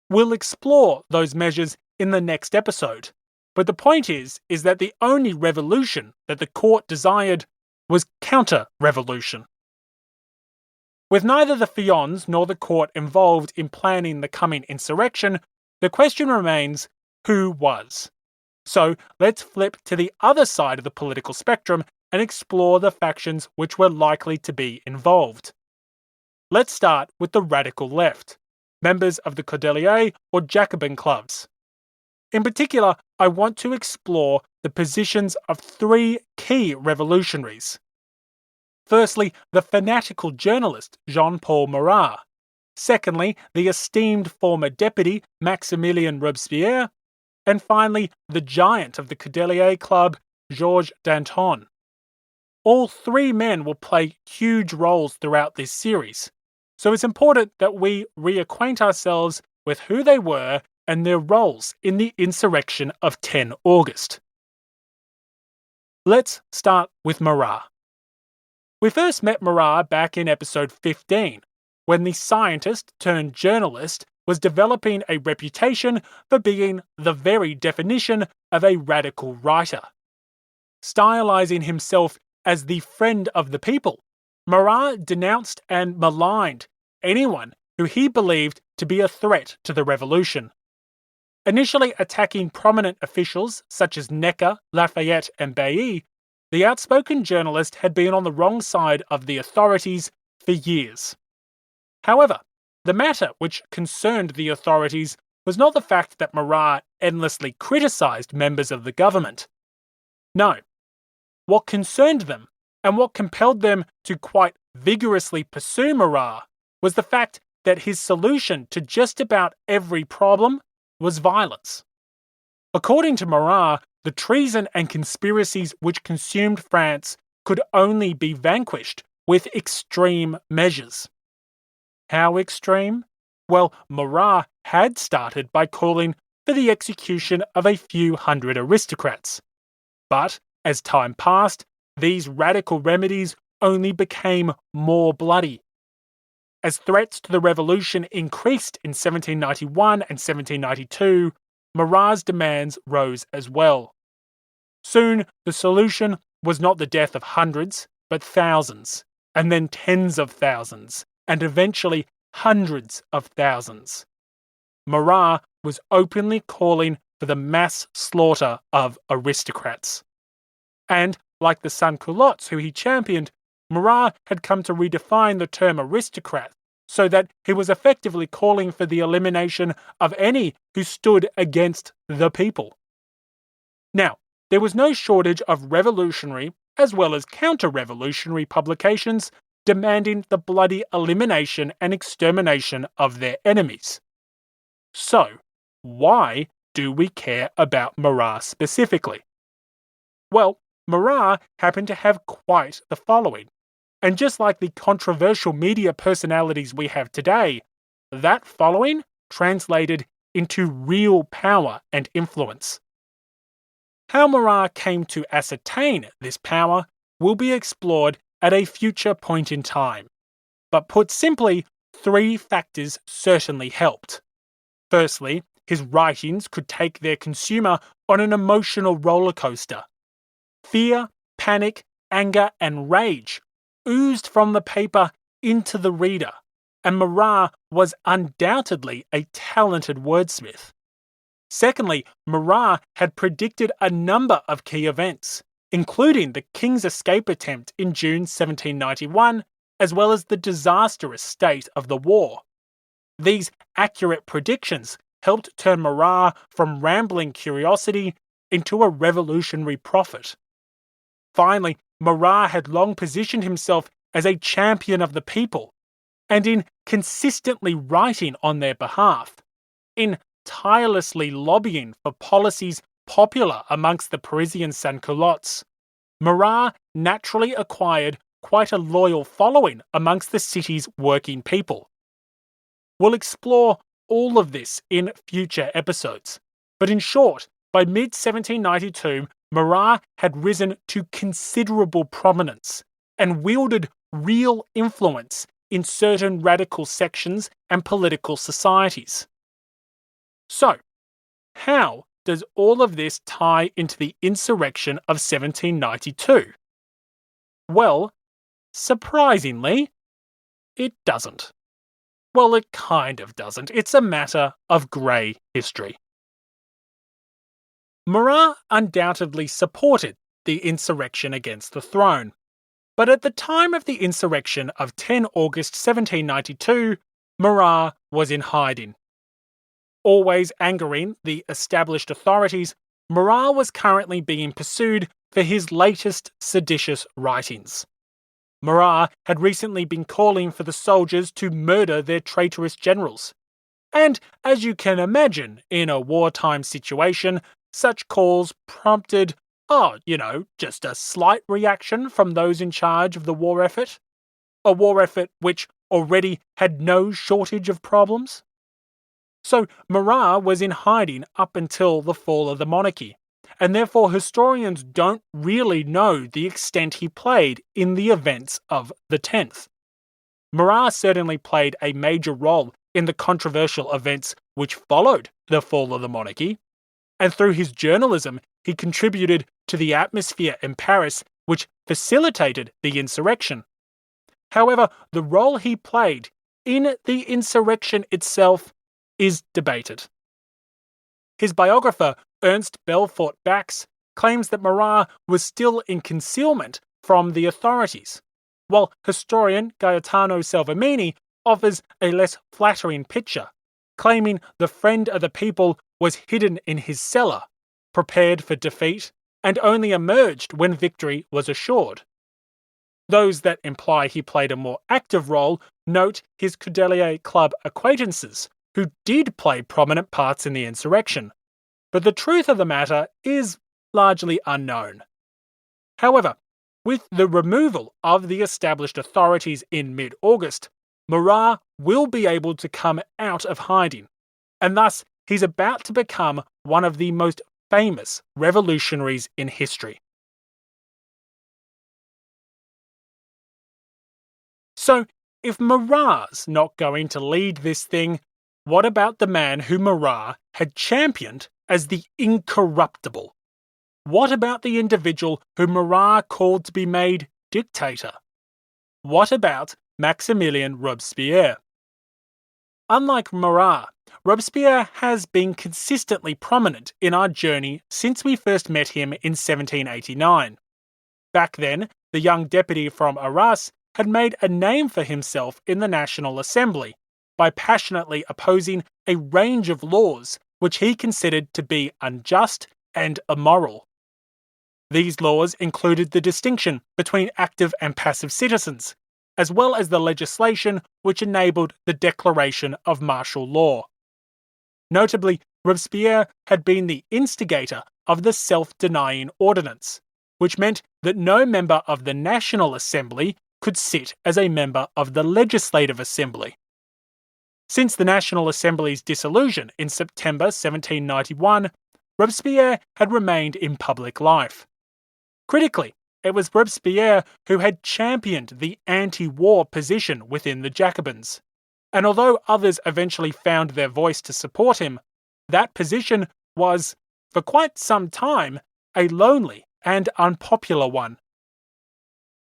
We'll explore those measures in the next episode, but the point is that the only revolution that the court desired was counter-revolution. With neither the Fions nor the court involved in planning the coming insurrection, the question remains, who was? So let's flip to the other side of the political spectrum and explore the factions which were likely to be involved. Let's start with the radical left, members of the Cordelier or Jacobin clubs. In particular, I want to explore the positions of three key revolutionaries. Firstly, the fanatical journalist Jean-Paul Marat. Secondly, the esteemed former deputy Maximilien Robespierre. And finally, the giant of the Cordelier Club, Georges Danton. All three men will play huge roles throughout this series, so it's important that we reacquaint ourselves with who they were and their roles in the insurrection of 10 August. Let's start with Marat. We first met Marat back in episode 15, when the scientist turned journalist was developing a reputation for being the very definition of a radical writer. Stylizing himself as the friend of the people, Marat denounced and maligned anyone who he believed to be a threat to the revolution. Initially attacking prominent officials such as Necker, Lafayette, and Bailly, the outspoken journalist had been on the wrong side of the authorities for years. However, the matter which concerned the authorities was not the fact that Marat endlessly criticised members of the government. No. What concerned them, and what compelled them to quite vigorously pursue Marat, was the fact that his solution to just about every problem was violence. According to Marat, the treason and conspiracies which consumed France could only be vanquished with extreme measures. How extreme? Well, Marat had started by calling for the execution of a few hundred aristocrats. But, as time passed, these radical remedies only became more bloody. As threats to the revolution increased in 1791 and 1792, Marat's demands rose as well. Soon, the solution was not the death of hundreds, but thousands, and then tens of thousands, and eventually hundreds of thousands. Marat was openly calling for the mass slaughter of aristocrats. And, like the sans-culottes who he championed, Marat had come to redefine the term aristocrat so that he was effectively calling for the elimination of any who stood against the people. Now, there was no shortage of revolutionary as well as counter-revolutionary publications demanding the bloody elimination and extermination of their enemies. So, why do we care about Marat specifically? Well, Marat happened to have quite the following, and just like the controversial media personalities we have today, that following translated into real power and influence. How Marat came to ascertain this power will be explored at a future point in time. But put simply, three factors certainly helped. Firstly, his writings could take their consumer on an emotional roller coaster. Fear, panic, anger, and rage oozed from the paper into the reader, and Marat was undoubtedly a talented wordsmith. Secondly, Marat had predicted a number of key events, including the King's escape attempt in June 1791, as well as the disastrous state of the war. These accurate predictions helped turn Marat from rambling curiosity into a revolutionary prophet. Finally, Marat had long positioned himself as a champion of the people, and in consistently writing on their behalf, in tirelessly lobbying for policies popular amongst the Parisian sans-culottes, Marat naturally acquired quite a loyal following amongst the city's working people. We'll explore all of this in future episodes, but in short, by mid-1792, Marat had risen to considerable prominence and wielded real influence in certain radical sections and political societies. So, how does all of this tie into the insurrection of 1792? Well, surprisingly, it doesn't. Well, it kind of doesn't. It's a matter of grey history. Marat undoubtedly supported the insurrection against the throne, but at the time of the insurrection of 10 August 1792, Marat was in hiding. Always angering the established authorities, Marat was currently being pursued for his latest seditious writings. Marat had recently been calling for the soldiers to murder their traitorous generals. And as you can imagine, in a wartime situation, such calls prompted, just a slight reaction from those in charge of the war effort. A war effort which already had no shortage of problems. So Marat was in hiding up until the fall of the monarchy, and therefore historians don't really know the extent he played in the events of the 10th. Marat certainly played a major role in the controversial events which followed the fall of the monarchy, and through his journalism he contributed to the atmosphere in Paris which facilitated the insurrection. However, the role he played in the insurrection itself is debated. His biographer, Ernst Belfort Bax, claims that Marat was still in concealment from the authorities, while historian Gaetano Salvemini offers a less flattering picture, claiming the friend of the people was hidden in his cellar, prepared for defeat, and only emerged when victory was assured. Those that imply he played a more active role note his Cordelier Club acquaintances, who did play prominent parts in the insurrection, but the truth of the matter is largely unknown. However, with the removal of the established authorities in mid-August, Marat will be able to come out of hiding, and thus he's about to become one of the most famous revolutionaries in history. So, if Marat's not going to lead this thing, what about the man who Marat had championed as the incorruptible? What about the individual who Marat called to be made dictator? What about Maximilien Robespierre? Unlike Marat, Robespierre has been consistently prominent in our journey since we first met him in 1789. Back then, the young deputy from Arras had made a name for himself in the National Assembly by passionately opposing a range of laws which he considered to be unjust and immoral. These laws included the distinction between active and passive citizens, as well as the legislation which enabled the declaration of martial law. Notably, Robespierre had been the instigator of the self-denying ordinance, which meant that no member of the National Assembly could sit as a member of the Legislative Assembly. Since the National Assembly's dissolution in September 1791, Robespierre had remained in public life. Critically, it was Robespierre who had championed the anti-war position within the Jacobins, and although others eventually found their voice to support him, that position was, for quite some time, a lonely and unpopular one.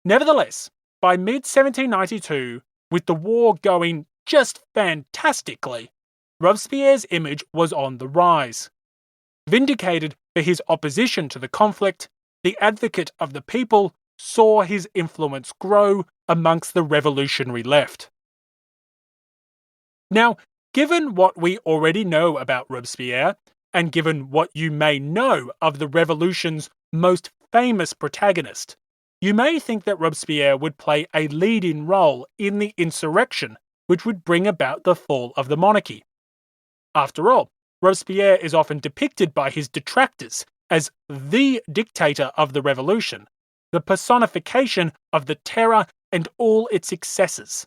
Nevertheless, by mid-1792, with the war going just fantastically, Robespierre's image was on the rise. Vindicated for his opposition to the conflict, the advocate of the people saw his influence grow amongst the revolutionary left. Now, given what we already know about Robespierre, and given what you may know of the revolution's most famous protagonist, you may think that Robespierre would play a leading role in the insurrection which would bring about the fall of the monarchy. After all, Robespierre is often depicted by his detractors as the dictator of the revolution, the personification of the terror and all its excesses.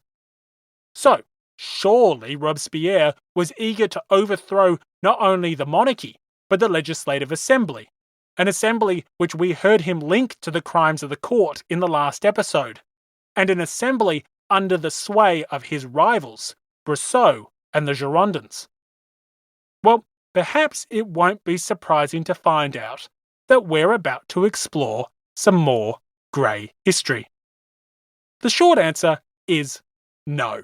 So, surely Robespierre was eager to overthrow not only the monarchy, but the Legislative Assembly, an assembly which we heard him link to the crimes of the court in the last episode, and an assembly under the sway of his rivals, Brissot and the Girondins. Well, perhaps it won't be surprising to find out that we're about to explore some more grey history. The short answer is no.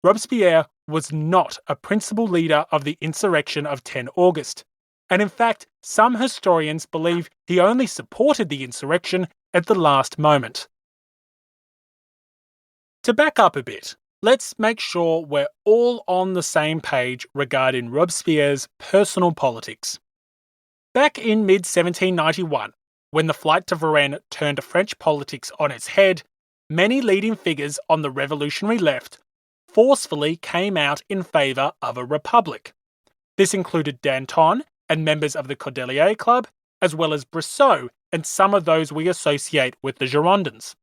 Robespierre was not a principal leader of the insurrection of 10 August, and in fact, some historians believe he only supported the insurrection at the last moment. To back up a bit, let's make sure we're all on the same page regarding Robespierre's personal politics. Back in mid-1791, when the flight to Varennes turned French politics on its head, many leading figures on the revolutionary left forcefully came out in favour of a republic. This included Danton and members of the Cordelier Club, as well as Brissot and some of those we associate with the Girondins.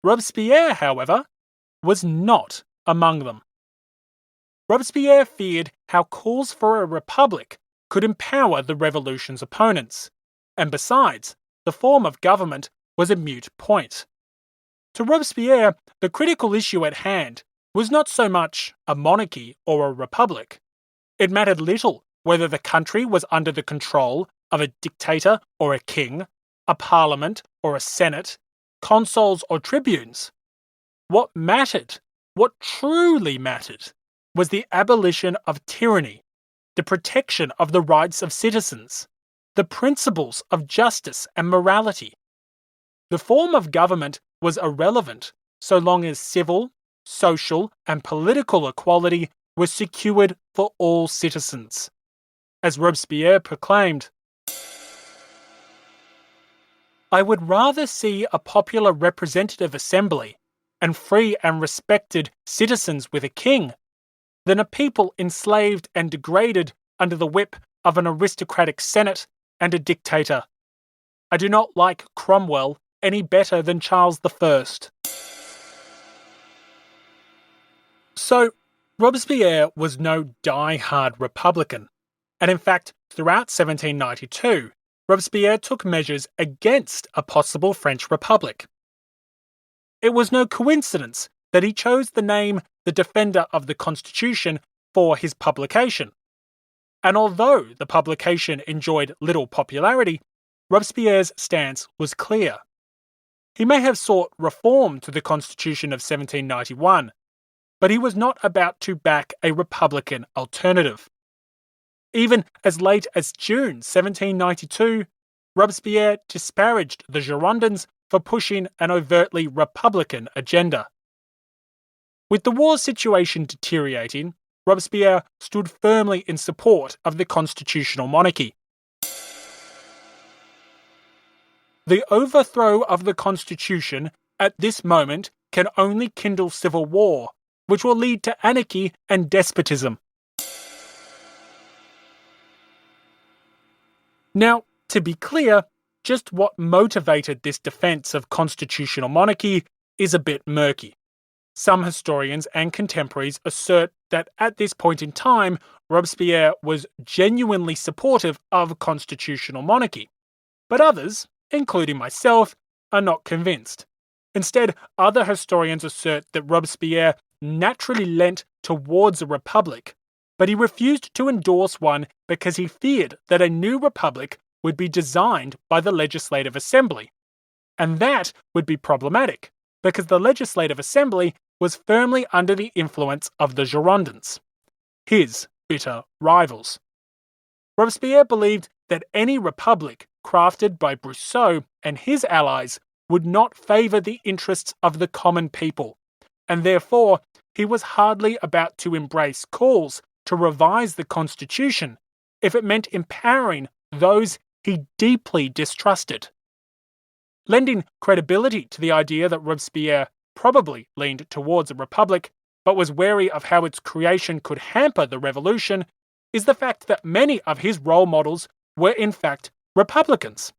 Robespierre, however, was not among them. Robespierre feared how calls for a republic could empower the revolution's opponents, and besides, the form of government was a moot point. To Robespierre, the critical issue at hand was not so much a monarchy or a republic. It mattered little whether the country was under the control of a dictator or a king, a parliament or a senate, consuls or tribunes. What mattered, what truly mattered, was the abolition of tyranny, the protection of the rights of citizens, the principles of justice and morality. The form of government was irrelevant so long as civil, social, and political equality was secured for all citizens. As Robespierre proclaimed, "I would rather see a popular representative assembly and free and respected citizens with a king than a people enslaved and degraded under the whip of an aristocratic senate and a dictator. I do not like Cromwell any better than Charles I." So, Robespierre was no die-hard Republican, and in fact, throughout 1792, Robespierre took measures against a possible French Republic. It was no coincidence that he chose the name The Defender of the Constitution for his publication. And although the publication enjoyed little popularity, Robespierre's stance was clear. He may have sought reform to the Constitution of 1791, but he was not about to back a Republican alternative. Even as late as June 1792, Robespierre disparaged the Girondins for pushing an overtly Republican agenda. With the war situation deteriorating, Robespierre stood firmly in support of the constitutional monarchy. The overthrow of the constitution at this moment can only kindle civil war, which will lead to anarchy and despotism. Now, to be clear, just what motivated this defence of constitutional monarchy is a bit murky. Some historians and contemporaries assert that at this point in time, Robespierre was genuinely supportive of constitutional monarchy, but others, including myself, are not convinced. Instead, other historians assert that Robespierre naturally leant towards a republic, but he refused to endorse one because he feared that a new republic would be designed by the Legislative Assembly. And that would be problematic, because the Legislative Assembly was firmly under the influence of the Girondins, his bitter rivals. Robespierre believed that any republic crafted by Brissot and his allies would not favour the interests of the common people, and therefore he was hardly about to embrace calls to revise the constitution if it meant empowering those he deeply distrusted. Lending credibility to the idea that Robespierre probably leaned towards a republic, but was wary of how its creation could hamper the revolution, is the fact that many of his role models were in fact republicans.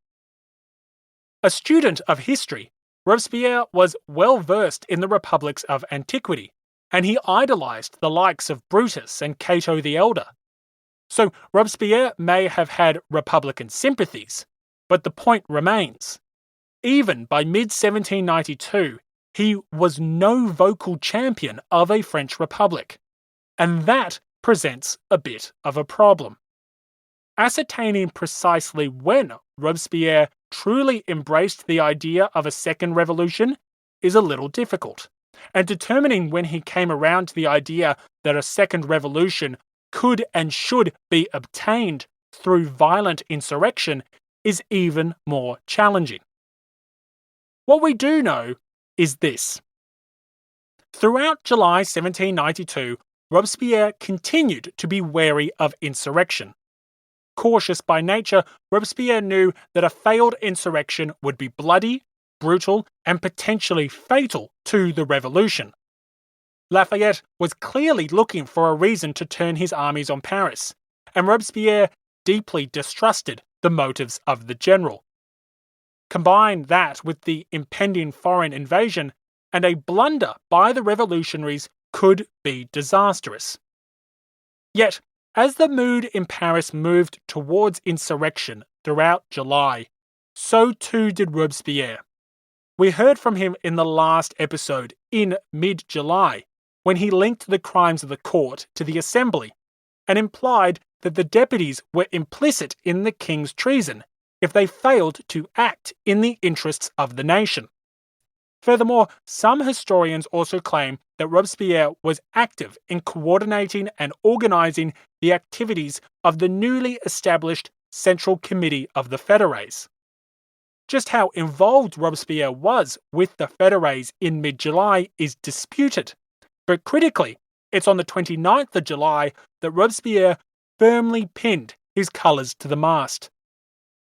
A student of history, Robespierre was well versed in the republics of antiquity, and he idolised the likes of Brutus and Cato the Elder. So Robespierre may have had Republican sympathies, but the point remains. Even by mid-1792, he was no vocal champion of a French Republic, and that presents a bit of a problem. Ascertaining precisely when Robespierre truly embraced the idea of a second revolution is a little difficult, and determining when he came around to the idea that a second revolution could and should be obtained through violent insurrection is even more challenging. What we do know is this. Throughout July 1792, Robespierre continued to be wary of insurrection. Cautious by nature, Robespierre knew that a failed insurrection would be bloody, brutal, and potentially fatal to the revolution. Lafayette was clearly looking for a reason to turn his armies on Paris, and Robespierre deeply distrusted the motives of the general. Combine that with the impending foreign invasion, and a blunder by the revolutionaries could be disastrous. Yet, as the mood in Paris moved towards insurrection throughout July, so too did Robespierre. We heard from him in the last episode in mid-July, when he linked the crimes of the court to the assembly, and implied that the deputies were implicit in the king's treason if they failed to act in the interests of the nation. Furthermore, some historians also claim that Robespierre was active in coordinating and organising the activities of the newly established Central Committee of the Fédérés. Just how involved Robespierre was with the Fédérés in mid-July is disputed, but critically, it's on the 29th of July that Robespierre firmly pinned his colours to the mast.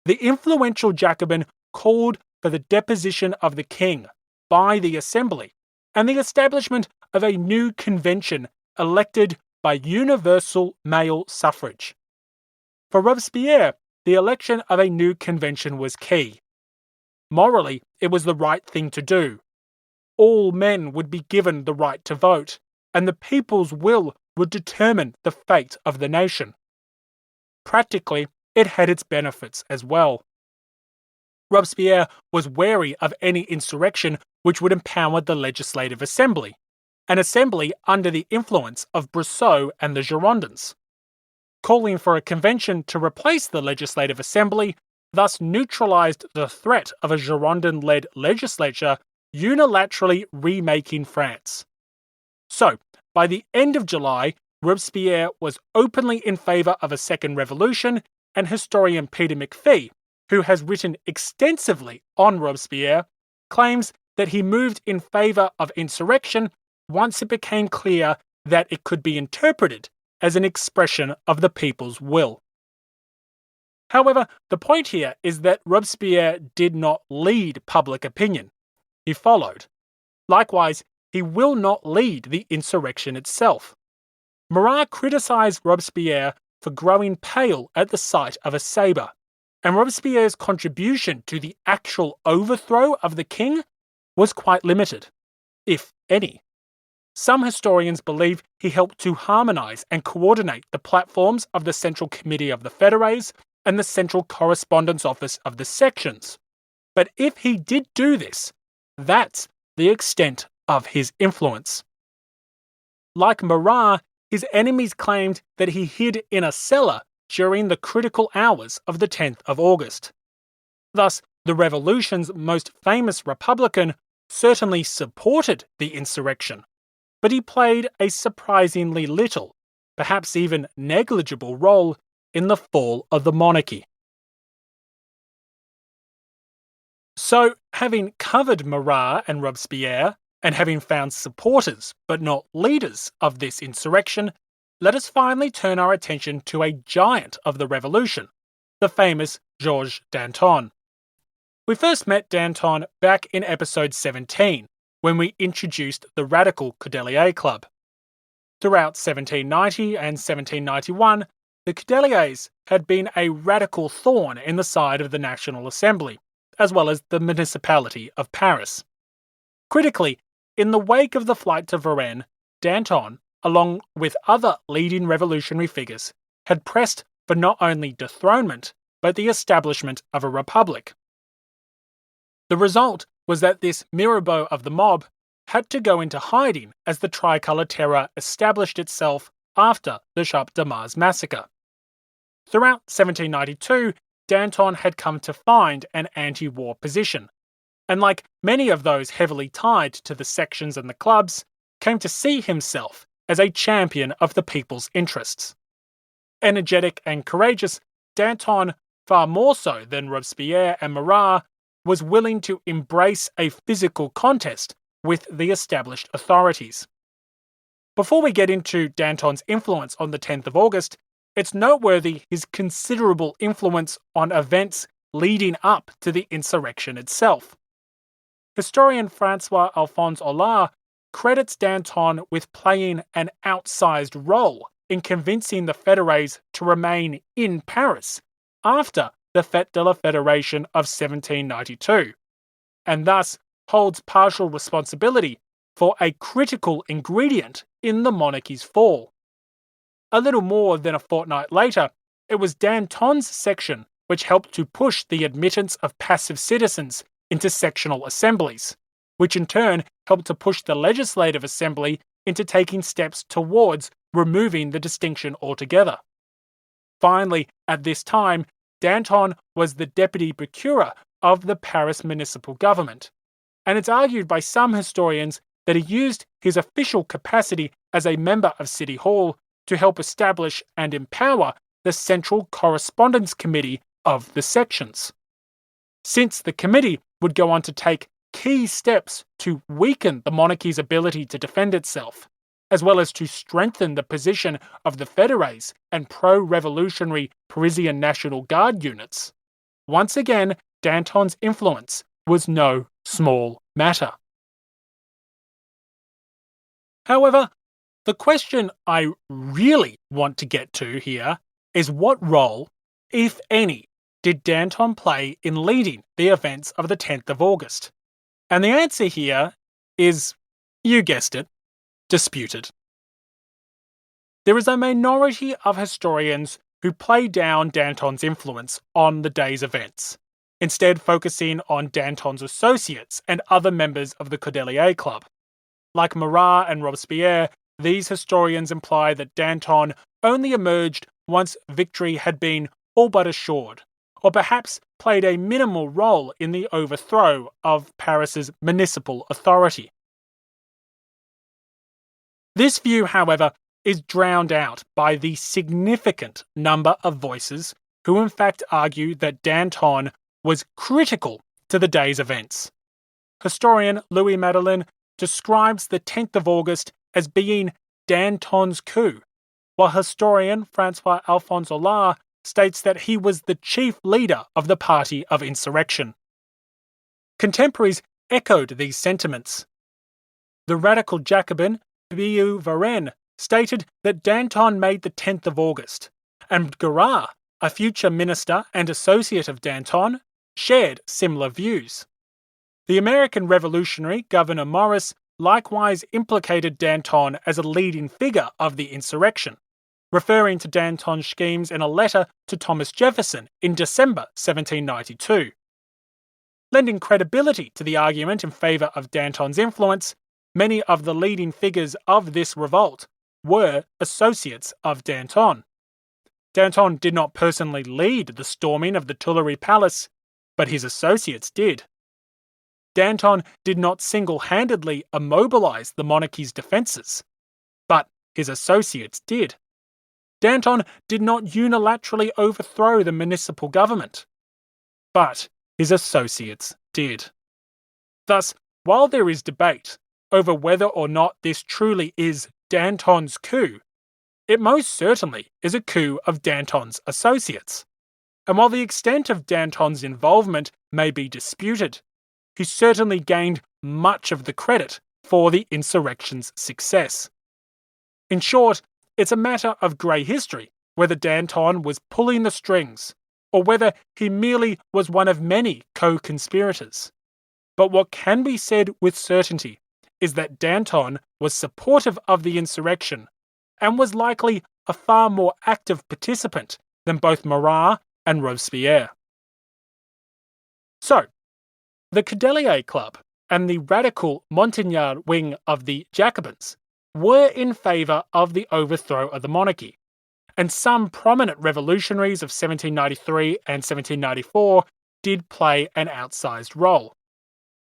The influential Jacobin called for the deposition of the king by the Assembly and the establishment of a new convention elected by universal male suffrage. For Robespierre, the election of a new convention was key. Morally, it was the right thing to do. All men would be given the right to vote, and the people's will would determine the fate of the nation. Practically, it had its benefits as well. Robespierre was wary of any insurrection which would empower the Legislative Assembly, an assembly under the influence of Brissot and the Girondins. Calling for a convention to replace the Legislative Assembly thus neutralised the threat of a Girondin-led legislature unilaterally remaking France. So, by the end of July, Robespierre was openly in favour of a second revolution, and historian Peter McPhee, who has written extensively on Robespierre, claims that he moved in favour of insurrection once it became clear that it could be interpreted as an expression of the people's will. However, the point here is that Robespierre did not lead public opinion. He followed. Likewise, he will not lead the insurrection itself. Marat criticised Robespierre for growing pale at the sight of a sabre, and Robespierre's contribution to the actual overthrow of the king was quite limited, if any. Some historians believe he helped to harmonise and coordinate the platforms of the Central Committee of the Fédérés and the Central Correspondence Office of the sections. But if he did do this, that's the extent of his influence. Like Marat, his enemies claimed that he hid in a cellar during the critical hours of the 10th of August. Thus, the revolution's most famous Republican certainly supported the insurrection, but he played a surprisingly little, perhaps even negligible role in the fall of the monarchy. So, having covered Marat and Robespierre, and having found supporters but not leaders of this insurrection, let us finally turn our attention to a giant of the revolution, the famous Georges Danton. We first met Danton back in episode 17, when we introduced the radical Cordelier Club. Throughout 1790 and 1791, the Cordeliers had been a radical thorn in the side of the National Assembly, as well as the municipality of Paris. Critically, in the wake of the flight to Varennes, Danton, along with other leading revolutionary figures, had pressed for not only dethronement, but the establishment of a republic. The result was that this Mirabeau of the mob had to go into hiding as the Tricolour Terror established itself after the Champ de Mars massacre. Throughout 1792, Danton had come to find an anti-war position, and like many of those heavily tied to the sections and the clubs, came to see himself as a champion of the people's interests. Energetic and courageous, Danton, far more so than Robespierre and Marat, was willing to embrace a physical contest with the established authorities. Before we get into Danton's influence on the 10th of August, it's noteworthy his considerable influence on events leading up to the insurrection itself. Historian Francois-Alphonse Hollart credits Danton with playing an outsized role in convincing the fédérés to remain in Paris after the Fête de la Fédération of 1792, and thus holds partial responsibility for a critical ingredient in the monarchy's fall. A little more than a fortnight later, it was Danton's section which helped to push the admittance of passive citizens into sectional assemblies, which in turn helped to push the Legislative Assembly into taking steps towards removing the distinction altogether. Finally, at this time, Danton was the deputy procureur of the Paris municipal government, and it's argued by some historians that he used his official capacity as a member of City Hall to help establish and empower the Central Correspondence Committee of the sections. Since the committee would go on to take key steps to weaken the monarchy's ability to defend itself, as well as to strengthen the position of the fédérés and pro-revolutionary Parisian National Guard units, once again Danton's influence was no small matter. However, the question I really want to get to here is what role, if any, did Danton play in leading the events of the 10th of August? And the answer here is, you guessed it, disputed. There is a minority of historians who play down Danton's influence on the day's events, instead focusing on Danton's associates and other members of the Cordelier Club. Like Marat and Robespierre, these historians imply that Danton only emerged once victory had been all but assured, or perhaps played a minimal role in the overthrow of Paris's municipal authority. This view, however, is drowned out by the significant number of voices who in fact argue that Danton was critical to the day's events. Historian Louis Madeleine describes the 10th of August as being Danton's coup, while historian Francois-Alphonse Hollart states that he was the chief leader of the party of insurrection. Contemporaries echoed these sentiments. The radical Jacobin Billaud Varenne stated that Danton made the 10th of August, and Guérin, a future minister and associate of Danton, shared similar views. The American revolutionary Gouverneur Morris likewise implicated Danton as a leading figure of the insurrection, referring to Danton's schemes in a letter to Thomas Jefferson in December 1792. Lending credibility to the argument in favour of Danton's influence, many of the leading figures of this revolt were associates of Danton. Danton did not personally lead the storming of the Tuileries Palace, but his associates did. Danton did not single-handedly immobilize the monarchy's defences, but his associates did. Danton did not unilaterally overthrow the municipal government, but his associates did. Thus, while there is debate over whether or not this truly is Danton's coup, it most certainly is a coup of Danton's associates. And while the extent of Danton's involvement may be disputed, he certainly gained much of the credit for the insurrection's success. In short, it's a matter of grey history whether Danton was pulling the strings, or whether he merely was one of many co-conspirators. But what can be said with certainty is that Danton was supportive of the insurrection, and was likely a far more active participant than both Marat and Robespierre. So, the Cordelier Club and the radical Montagnard wing of the Jacobins were in favour of the overthrow of the monarchy, and some prominent revolutionaries of 1793 and 1794 did play an outsized role.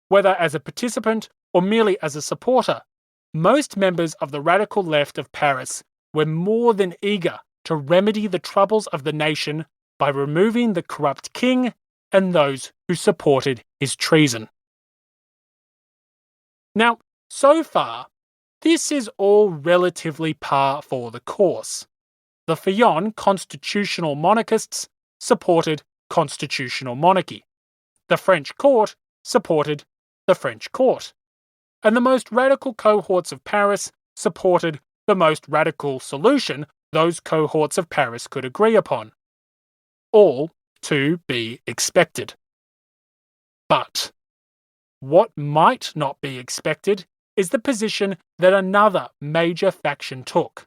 Whether as a participant or merely as a supporter, most members of the radical left of Paris were more than eager to remedy the troubles of the nation by removing the corrupt king and those who supported his treason. Now, so far, this is all relatively par for the course. The Fillon constitutional monarchists supported constitutional monarchy. The French court supported the French court. And the most radical cohorts of Paris supported the most radical solution those cohorts of Paris could agree upon. All to be expected. But what might not be expected is the position that another major faction took.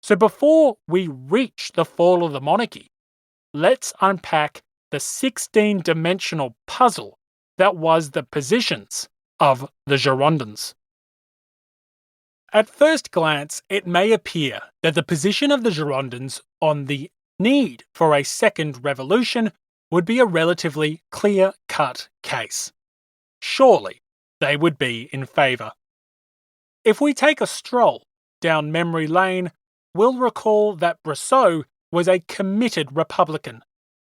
So before we reach the fall of the monarchy, let's unpack the 16-dimensional puzzle that was the positions of the Girondins. At first glance, it may appear that the position of the Girondins on the need for a second revolution would be a relatively clear-cut case. Surely they would be in favour. If we take a stroll down memory lane, we'll recall that Brissot was a committed Republican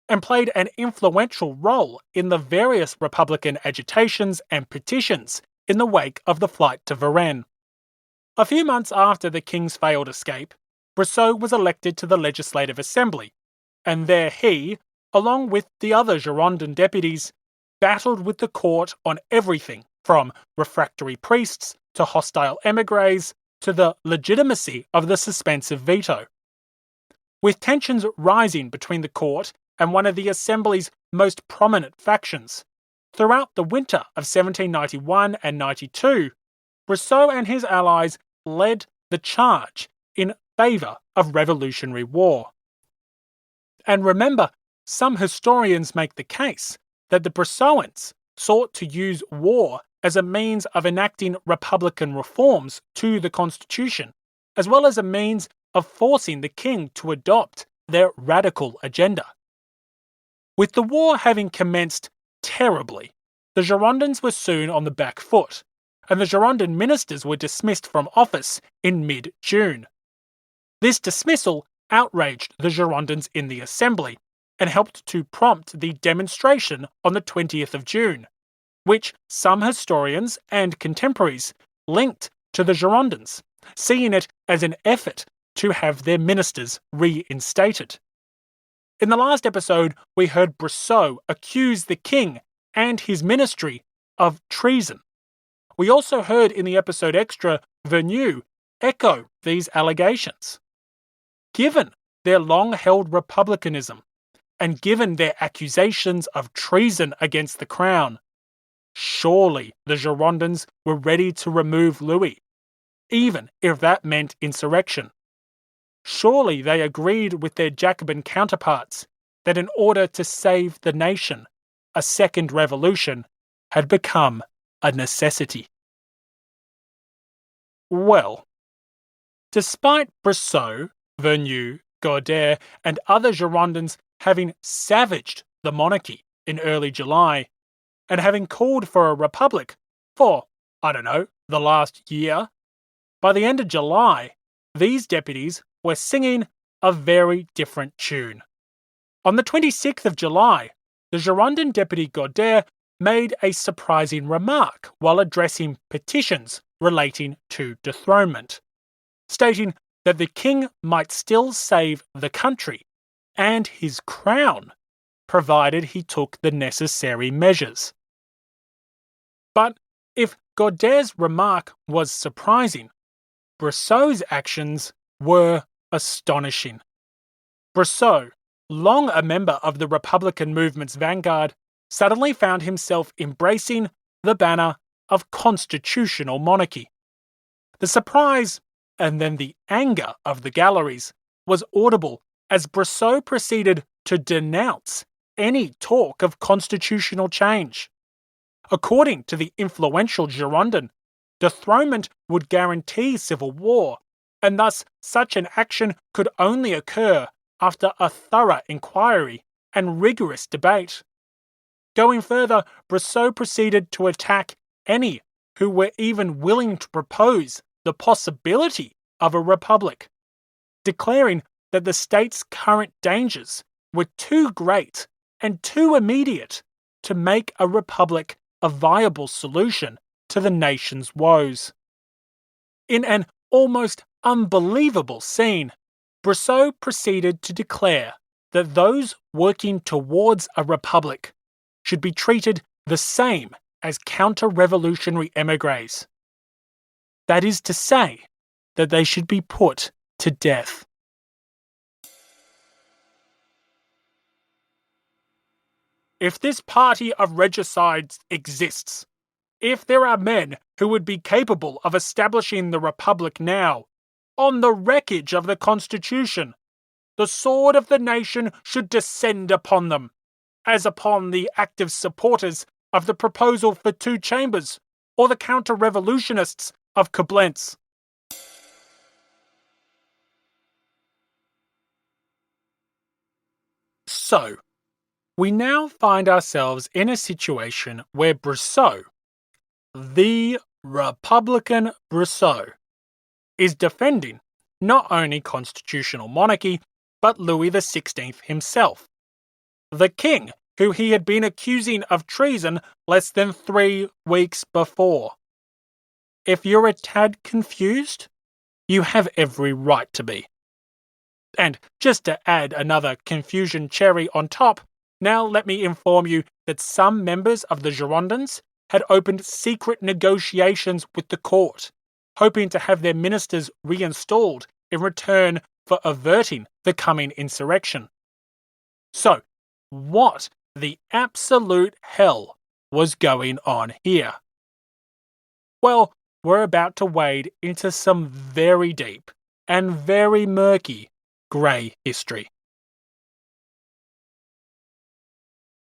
and played an influential role in the various Republican agitations and petitions in the wake of the flight to Varennes. A few months after the king's failed escape, Brissot was elected to the Legislative Assembly, and there he, along with the other Girondin deputies, battled with the court on everything from refractory priests to hostile émigrés to the legitimacy of the suspensive veto. With tensions rising between the court and one of the Assembly's most prominent factions, throughout the winter of 1791 and 92, Brissot and his allies led the charge in favour of revolutionary war. And remember, some historians make the case that the Brissots sought to use war as a means of enacting republican reforms to the constitution, as well as a means of forcing the king to adopt their radical agenda. With the war having commenced terribly, the Girondins were soon on the back foot, and the Girondin ministers were dismissed from office in mid-June. This dismissal outraged the Girondins in the Assembly and helped to prompt the demonstration on the 20th of June, which some historians and contemporaries linked to the Girondins, seeing it as an effort to have their ministers reinstated. In the last episode, we heard Brissot accuse the king and his ministry of treason. We also heard in the episode extra Vergniaud echo these allegations. Given their long-held republicanism, and given their accusations of treason against the crown, surely the Girondins were ready to remove Louis, even if that meant insurrection. Surely they agreed with their Jacobin counterparts that in order to save the nation, a second revolution had become a necessity. Well, despite Brissot, Vergniaud, Gaudert, and other Girondins having savaged the monarchy in early July, and having called for a republic for, the last year, by the end of July, these deputies were singing a very different tune. On the 26th of July, the Girondin deputy Gaudert made a surprising remark while addressing petitions relating to dethronement, stating that the king might still save the country and his crown, provided he took the necessary measures. But if Gaudet's remark was surprising, Brissot's actions were astonishing. Brissot, long a member of the Republican movement's vanguard, suddenly found himself embracing the banner of constitutional monarchy. The surprise, and then the anger of the galleries, was audible as Brosseau proceeded to denounce any talk of constitutional change. According to the influential Girondin, dethronement would guarantee civil war, and thus such an action could only occur after a thorough inquiry and rigorous debate. Going further, Brosseau proceeded to attack any who were even willing to propose the possibility of a republic, declaring that the state's current dangers were too great and too immediate to make a republic a viable solution to the nation's woes. In an almost unbelievable scene, Brosseau proceeded to declare that those working towards a republic should be treated the same as counter-revolutionary émigrés. That is to say, that they should be put to death. If this party of regicides exists, if there are men who would be capable of establishing the Republic now, on the wreckage of the Constitution, the sword of the nation should descend upon them, as upon the active supporters of the proposal for 2 chambers, or the counter-revolutionists of Coblentz. So, we now find ourselves in a situation where Brosseau, the Republican Brosseau, is defending not only constitutional monarchy, but Louis XVI himself, the king who he had been accusing of treason less than 3 weeks before. If you're a tad confused, you have every right to be. And just to add another confusion cherry on top, now let me inform you that some members of the Girondins had opened secret negotiations with the court, hoping to have their ministers reinstalled in return for averting the coming insurrection. So, what the absolute hell was going on here? Well, we're about to wade into some very deep and very murky grey history.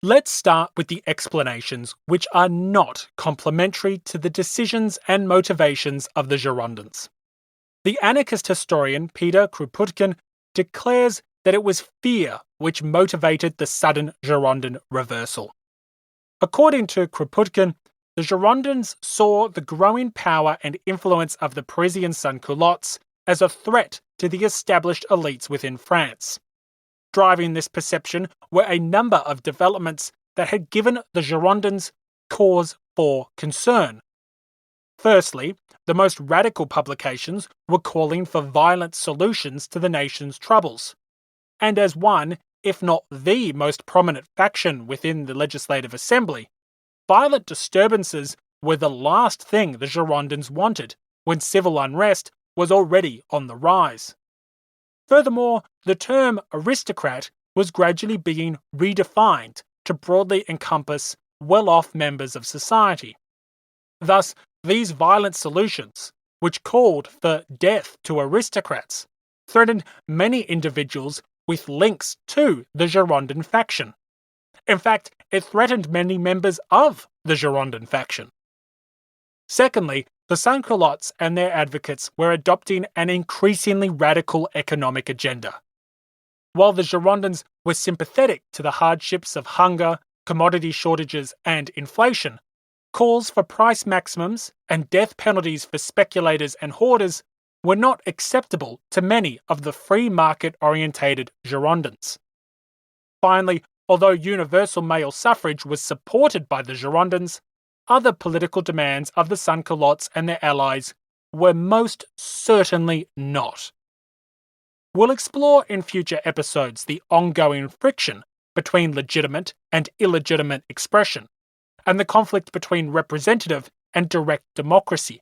Let's start with the explanations which are not complementary to the decisions and motivations of the Girondins. The anarchist historian Peter Kropotkin declares that it was fear which motivated the sudden Girondin reversal. According to Kropotkin, the Girondins saw the growing power and influence of the Parisian sans-culottes as a threat to the established elites within France. Driving this perception were a number of developments that had given the Girondins cause for concern. Firstly, the most radical publications were calling for violent solutions to the nation's troubles. And as one, if not the most prominent faction within the Legislative Assembly, violent disturbances were the last thing the Girondins wanted when civil unrest was already on the rise. Furthermore, the term aristocrat was gradually being redefined to broadly encompass well-off members of society. Thus, these violent solutions, which called for death to aristocrats, threatened many individuals with links to the Girondin faction. In fact, it threatened many members of the Girondin faction. Secondly, the sans-culottes and their advocates were adopting an increasingly radical economic agenda. While the Girondins were sympathetic to the hardships of hunger, commodity shortages, and inflation, calls for price maximums and death penalties for speculators and hoarders were not acceptable to many of the free market-orientated Girondins. Finally, although universal male suffrage was supported by the Girondins, other political demands of the sans-culottes and their allies were most certainly not. We'll explore in future episodes the ongoing friction between legitimate and illegitimate expression, and the conflict between representative and direct democracy.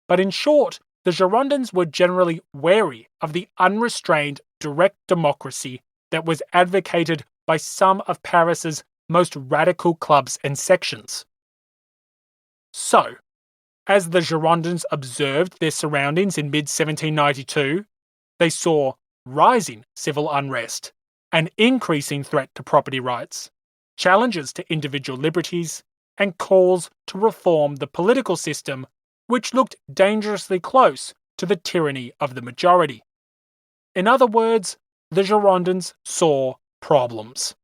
But in short, the Girondins were generally wary of the unrestrained direct democracy that was advocated by some of Paris's most radical clubs and sections. So, as the Girondins observed their surroundings in mid-1792, they saw rising civil unrest, an increasing threat to property rights, challenges to individual liberties, and calls to reform the political system, which looked dangerously close to the tyranny of the majority. In other words, the Girondins saw problems.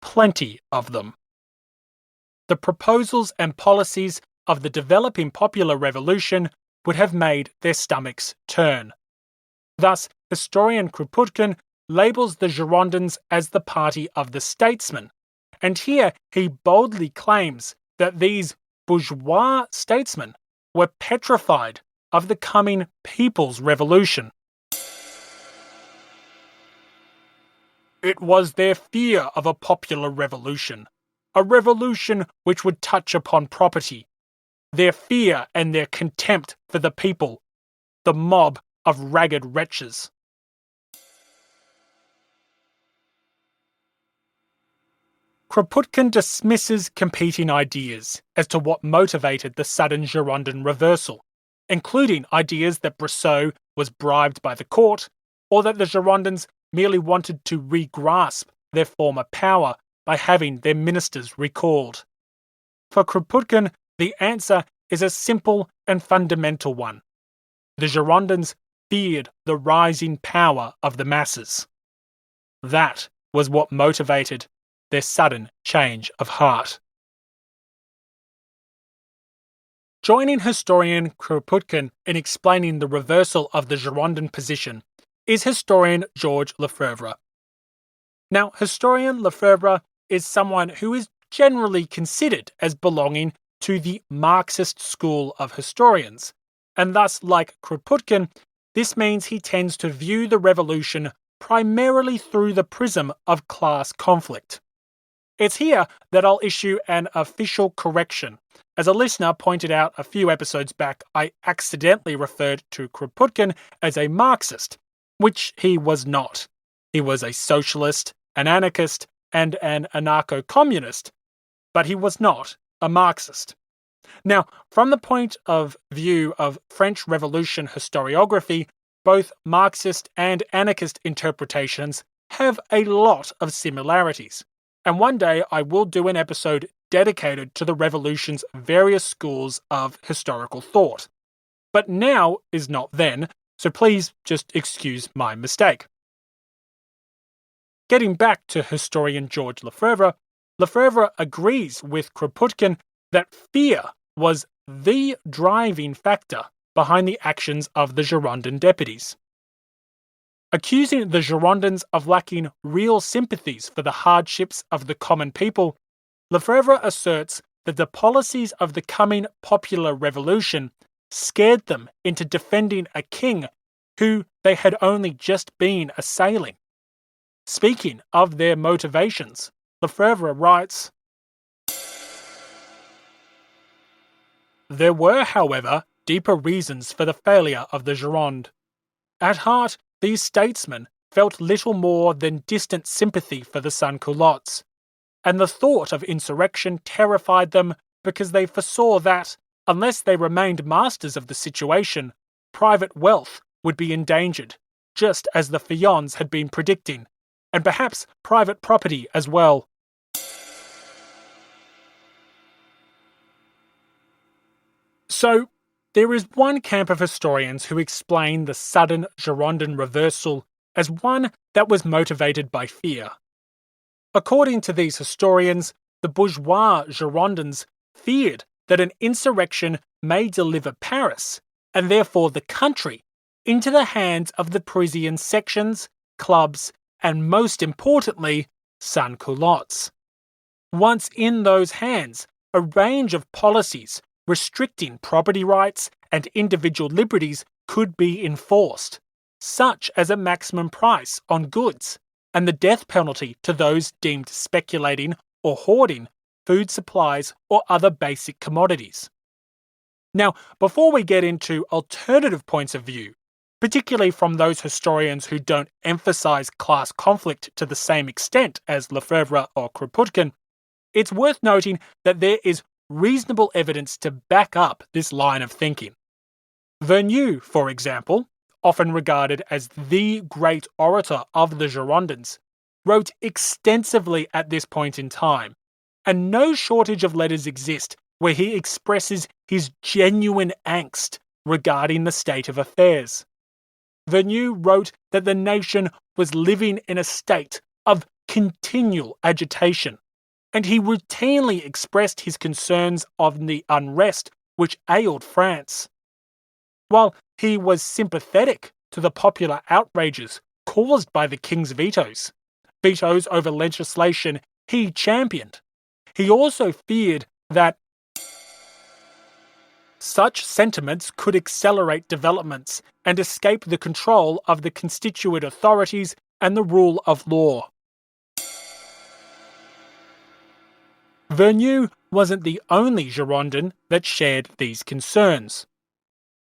Plenty of them. The proposals and policies of the developing popular revolution would have made their stomachs turn. Thus, historian Kropotkin labels the Girondins as the party of the statesmen, and here he boldly claims that these bourgeois statesmen were petrified of the coming People's Revolution. It was their fear of a popular revolution, a revolution which would touch upon property, their fear and their contempt for the people, the mob of ragged wretches. Kropotkin dismisses competing ideas as to what motivated the sudden Girondin reversal, including ideas that Brissot was bribed by the court, or that the Girondins merely wanted to re-grasp their former power by having their ministers recalled. For Kropotkin, the answer is a simple and fundamental one. The Girondins feared the rising power of the masses. That was what motivated their sudden change of heart. Joining historian Kropotkin in explaining the reversal of the Girondin position is historian Georges Lefebvre. Now, historian Lefebvre is someone who is generally considered as belonging to the Marxist school of historians, and thus, like Kropotkin, this means he tends to view the revolution primarily through the prism of class conflict. It's here that I'll issue an official correction. As a listener pointed out a few episodes back, I accidentally referred to Kropotkin as a Marxist, which he was not. He was a socialist, an anarchist, and an anarcho-communist, but he was not a Marxist. Now, from the point of view of French Revolution historiography, both Marxist and anarchist interpretations have a lot of similarities. And one day I will do an episode dedicated to the revolution's various schools of historical thought. But now is not then, so please just excuse my mistake. Getting back to historian Georges Lefebvre, Lefebvre agrees with Kropotkin that fear was the driving factor behind the actions of the Girondin deputies. Accusing the Girondins of lacking real sympathies for the hardships of the common people, Lefebvre asserts that the policies of the coming popular revolution scared them into defending a king who they had only just been assailing. Speaking of their motivations, Lefebvre writes, "There were, however, deeper reasons for the failure of the Gironde. At heart, these statesmen felt little more than distant sympathy for the sans-culottes, and the thought of insurrection terrified them because they foresaw that, unless they remained masters of the situation, private wealth would be endangered, just as the Feuillants had been predicting, and perhaps private property as well." So, there is one camp of historians who explain the sudden Girondin reversal as one that was motivated by fear. According to these historians, the bourgeois Girondins feared that an insurrection may deliver Paris, and therefore the country, into the hands of the Parisian sections, clubs, and most importantly, sans-culottes. Once in those hands, a range of policies restricting property rights and individual liberties could be enforced, such as a maximum price on goods and the death penalty to those deemed speculating or hoarding food supplies or other basic commodities. Now, before we get into alternative points of view, particularly from those historians who don't emphasize class conflict to the same extent as Lefebvre or Kropotkin, it's worth noting that there is reasonable evidence to back up this line of thinking. Vergniaud, for example, often regarded as the great orator of the Girondins, wrote extensively at this point in time, and no shortage of letters exist where he expresses his genuine angst regarding the state of affairs. Vergniaud wrote that the nation was living in a state of continual agitation, and he routinely expressed his concerns of the unrest which ailed France. While he was sympathetic to the popular outrages caused by the king's vetoes over legislation he championed, he also feared that such sentiments could accelerate developments and escape the control of the constituted authorities and the rule of law. Vergniaud wasn't the only Girondin that shared these concerns.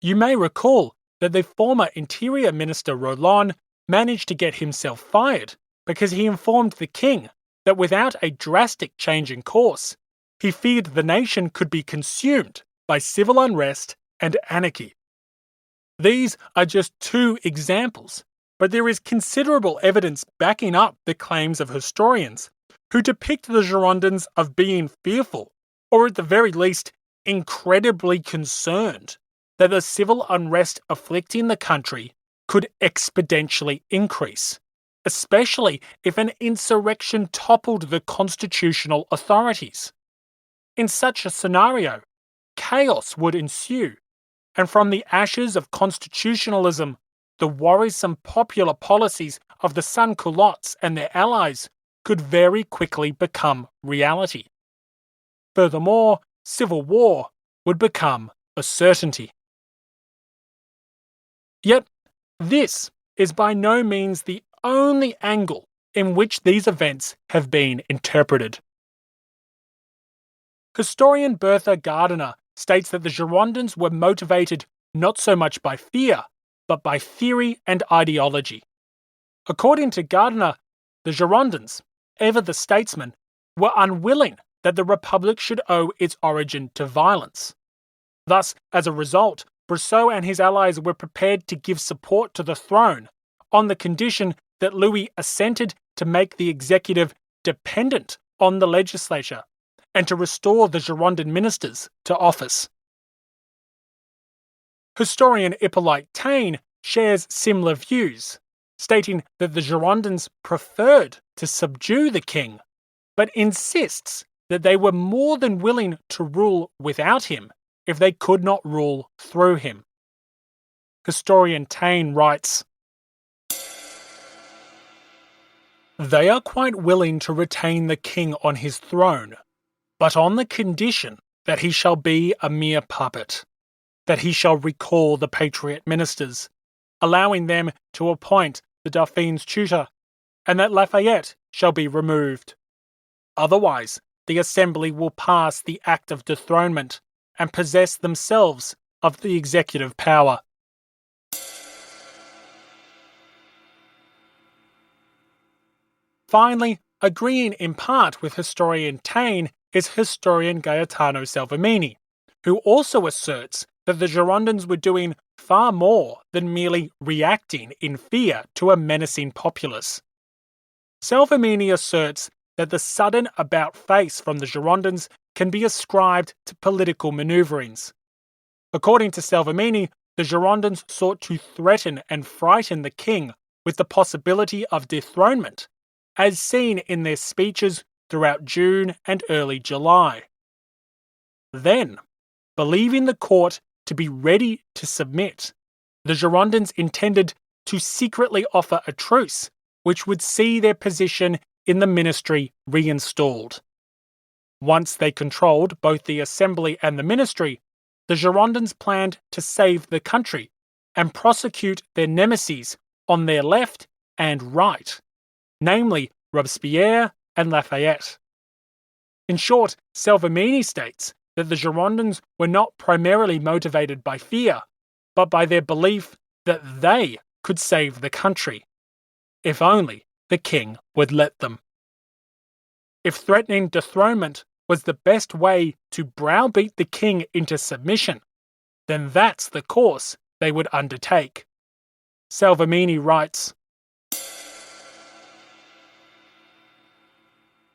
You may recall that the former Interior Minister Rollin managed to get himself fired because he informed the king that without a drastic change in course, he feared the nation could be consumed by civil unrest and anarchy. These are just two examples, but there is considerable evidence backing up the claims of historians who depict the Girondins of being fearful, or at the very least, incredibly concerned, that the civil unrest afflicting the country could exponentially increase, especially if an insurrection toppled the constitutional authorities. In such a scenario, chaos would ensue, and from the ashes of constitutionalism, the worrisome popular policies of the sans-culottes and their allies could very quickly become reality. Furthermore, civil war would become a certainty. Yet, this is by no means the only angle in which these events have been interpreted. Historian Bertha Gardiner states that the Girondins were motivated not so much by fear, but by theory and ideology. According to Gardiner, the Girondins, ever the statesmen, were unwilling that the Republic should owe its origin to violence. Thus, as a result, Brissot and his allies were prepared to give support to the throne on the condition that Louis assented to make the executive dependent on the legislature and to restore the Girondin ministers to office. Historian Hippolyte Taine shares similar views, stating that the Girondins preferred to subdue the king, but insists that they were more than willing to rule without him if they could not rule through him. Historian Taine writes, "They are quite willing to retain the king on his throne, but on the condition that he shall be a mere puppet, that he shall recall the patriot ministers, allowing them to appoint the Dauphin's tutor, and that Lafayette shall be removed. Otherwise, the Assembly will pass the Act of Dethronement and possess themselves of the executive power." Finally, agreeing in part with historian Taine is historian Gaetano Salvemini, who also asserts that the Girondins were doing far more than merely reacting in fear to a menacing populace. Salvemini asserts that the sudden about-face from the Girondins can be ascribed to political manoeuvrings. According to Salvemini, the Girondins sought to threaten and frighten the king with the possibility of dethronement, as seen in their speeches throughout June and early July. Then, believing the court to be ready to submit, the Girondins intended to secretly offer a truce, which would see their position in the ministry reinstalled. Once they controlled both the assembly and the ministry, the Girondins planned to save the country and prosecute their nemesis on their left and right, namely Robespierre and Lafayette. In short, Salvemini states that the Girondins were not primarily motivated by fear, but by their belief that they could save the country, if only the king would let them. If threatening dethronement was the best way to browbeat the king into submission, then that's the course they would undertake. Salvemini writes,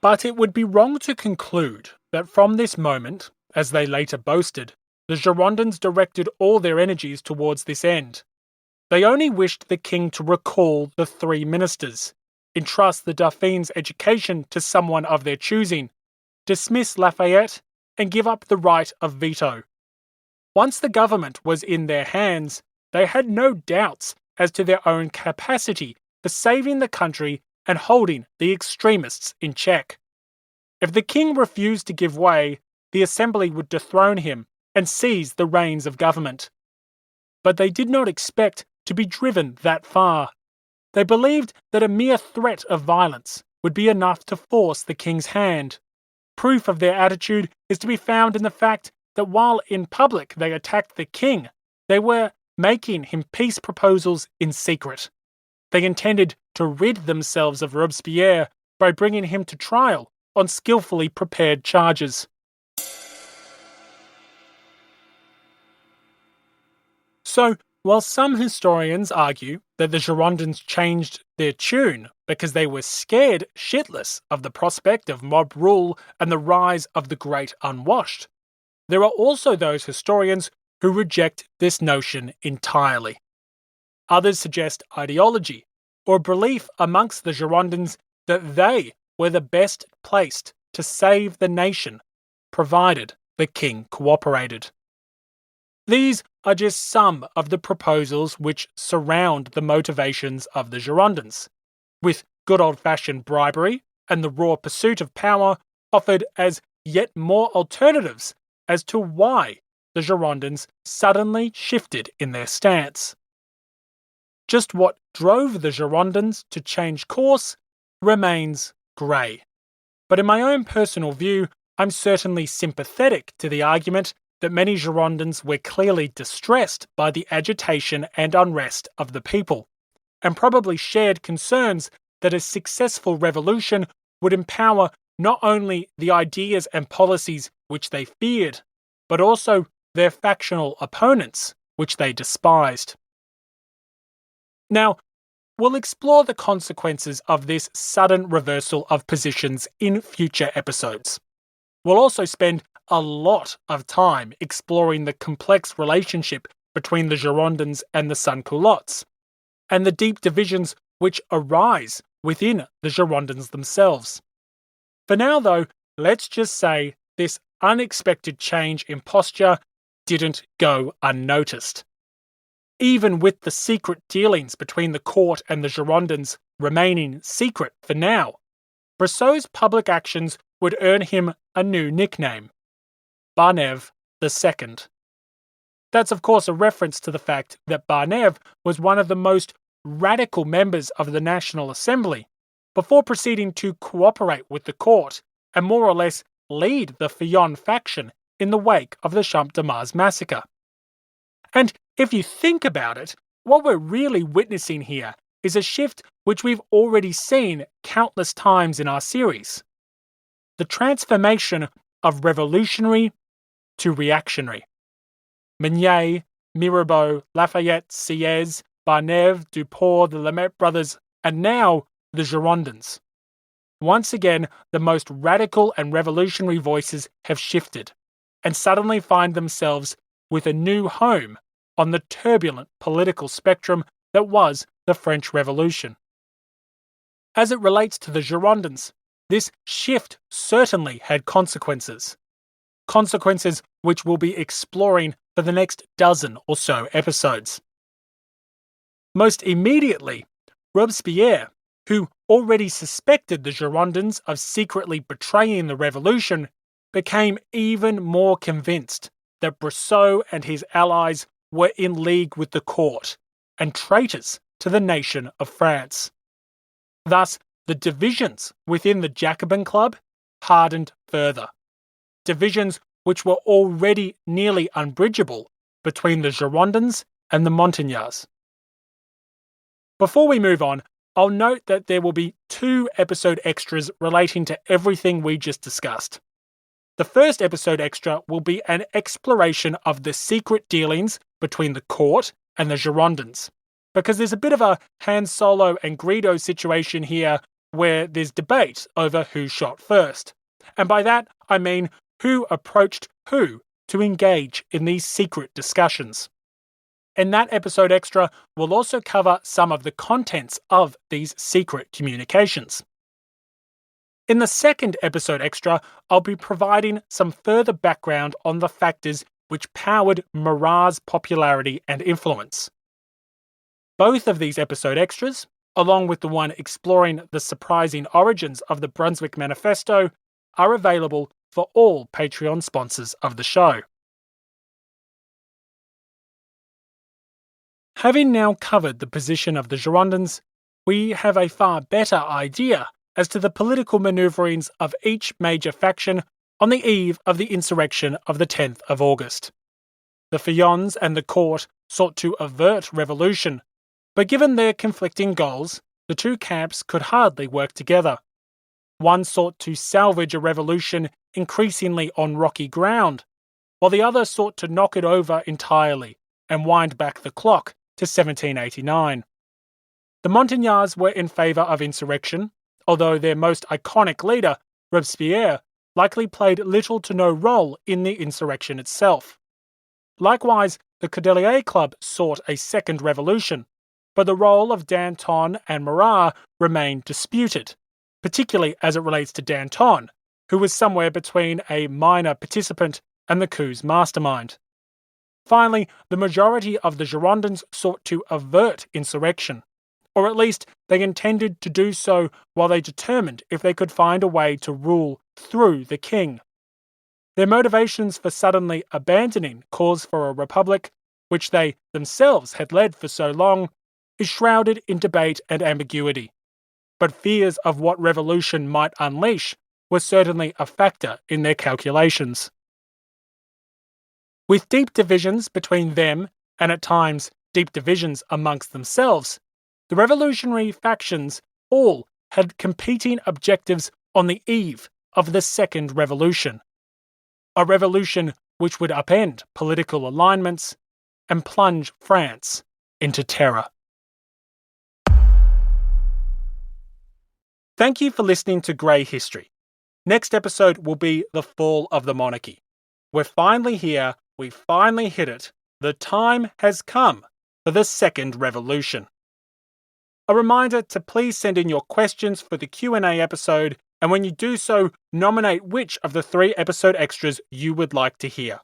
"But it would be wrong to conclude that from this moment, as they later boasted, the Girondins directed all their energies towards this end. They only wished the king to recall the three ministers, entrust the Dauphine's education to someone of their choosing, dismiss Lafayette, and give up the right of veto. Once the government was in their hands, they had no doubts as to their own capacity for saving the country and holding the extremists in check. If the king refused to give way, the assembly would dethrone him and seize the reins of government. But they did not expect to be driven that far. They believed that a mere threat of violence would be enough to force the king's hand. Proof of their attitude is to be found in the fact that while in public they attacked the king, they were making him peace proposals in secret. They intended to rid themselves of Robespierre by bringing him to trial on skillfully prepared charges." So, while some historians argue that the Girondins changed their tune because they were scared shitless of the prospect of mob rule and the rise of the great unwashed, there are also those historians who reject this notion entirely. Others suggest ideology or belief amongst the Girondins that they were the best placed to save the nation, provided the king cooperated. These are just some of the proposals which surround the motivations of the Girondins, with good old-fashioned bribery and the raw pursuit of power offered as yet more alternatives as to why the Girondins suddenly shifted in their stance. Just what drove the Girondins to change course remains grey. But in my own personal view, I'm certainly sympathetic to the argument that many Girondins were clearly distressed by the agitation and unrest of the people, and probably shared concerns that a successful revolution would empower not only the ideas and policies which they feared, but also their factional opponents, which they despised. Now, we'll explore the consequences of this sudden reversal of positions in future episodes. We'll also spend a lot of time exploring the complex relationship between the Girondins and the sans-culottes, and the deep divisions which arise within the Girondins themselves. For now, though, let's just say this unexpected change in posture didn't go unnoticed. Even with the secret dealings between the court and the Girondins remaining secret for now, Brissot's public actions would earn him a new nickname, Barnève II. That's of course a reference to the fact that Barnève was one of the most radical members of the National Assembly, before proceeding to cooperate with the court and more or less lead the Fillon faction in the wake of the Champ de Mars massacre. And if you think about it, what we're really witnessing here is a shift which we've already seen countless times in our series. The transformation of revolutionary to reactionary. Meunier, Mirabeau, Lafayette, Sieyès, Barnève, Duport, the Lemaitre brothers, and now the Girondins. Once again, the most radical and revolutionary voices have shifted, and suddenly find themselves with a new home on the turbulent political spectrum that was the French Revolution. As it relates to the Girondins, this shift certainly had consequences. Consequences which we'll be exploring for the next dozen or so episodes. Most immediately, Robespierre, who already suspected the Girondins of secretly betraying the revolution, became even more convinced that Brissot and his allies were in league with the court and traitors to the nation of France. Thus, the divisions within the Jacobin Club hardened further. Divisions which were already nearly unbridgeable between the Girondins and the Montagnards. Before we move on, I'll note that there will be 2 episode extras relating to everything we just discussed. The first episode extra will be an exploration of the secret dealings between the court and the Girondins, because there's a bit of a Han Solo and Greedo situation here where there's debate over who shot first. And by that, I mean who approached who to engage in these secret discussions. In that episode extra, we'll also cover some of the contents of these secret communications. In the second episode extra, I'll be providing some further background on the factors which powered Murat's popularity and influence. Both of these episode extras, along with the one exploring the surprising origins of the Brunswick Manifesto, are available for all Patreon sponsors of the show. Having now covered the position of the Girondins, we have a far better idea as to the political manoeuvrings of each major faction on the eve of the insurrection of the 10th of August. The Feuillants and the court sought to avert revolution, but given their conflicting goals, the two camps could hardly work together. One sought to salvage a revolution increasingly on rocky ground, while the other sought to knock it over entirely and wind back the clock to 1789. The Montagnards were in favour of insurrection, although their most iconic leader, Robespierre, likely played little to no role in the insurrection itself. Likewise, the Cordelier Club sought a second revolution, but the role of Danton and Murat remained disputed, particularly as it relates to Danton, who was somewhere between a minor participant and the coup's mastermind. Finally, the majority of the Girondins sought to avert insurrection, or at least they intended to do so while they determined if they could find a way to rule through the king. Their motivations for suddenly abandoning cause for a republic, which they themselves had led for so long, is shrouded in debate and ambiguity. But fears of what revolution might unleash were certainly a factor in their calculations. With deep divisions between them, and at times deep divisions amongst themselves, the revolutionary factions all had competing objectives on the eve of the Second Revolution. A revolution which would upend political alignments and plunge France into terror. Thank you for listening to Grey History. Next episode will be the fall of the monarchy. We're finally here, we finally hit it. The time has come for the Second Revolution. A reminder to please send in your questions for the Q&A episode, and when you do so, nominate which of the 3 episode extras you would like to hear.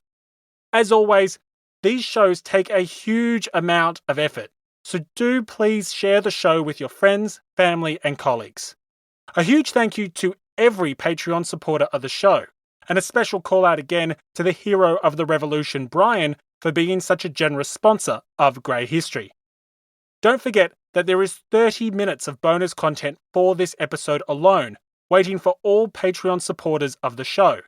As always, these shows take a huge amount of effort, so do please share the show with your friends, family, and colleagues. A huge thank you to every Patreon supporter of the show, and a special call out again to the hero of the revolution, Brian, for being such a generous sponsor of Grey History. Don't forget that there is 30 minutes of bonus content for this episode alone, waiting for all Patreon supporters of the show.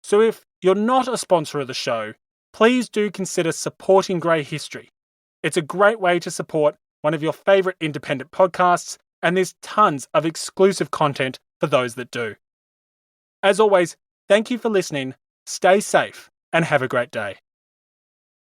So if you're not a sponsor of the show, please do consider supporting Grey History. It's a great way to support one of your favourite independent podcasts, and there's tons of exclusive content for those that do. As always, thank you for listening, stay safe, and have a great day.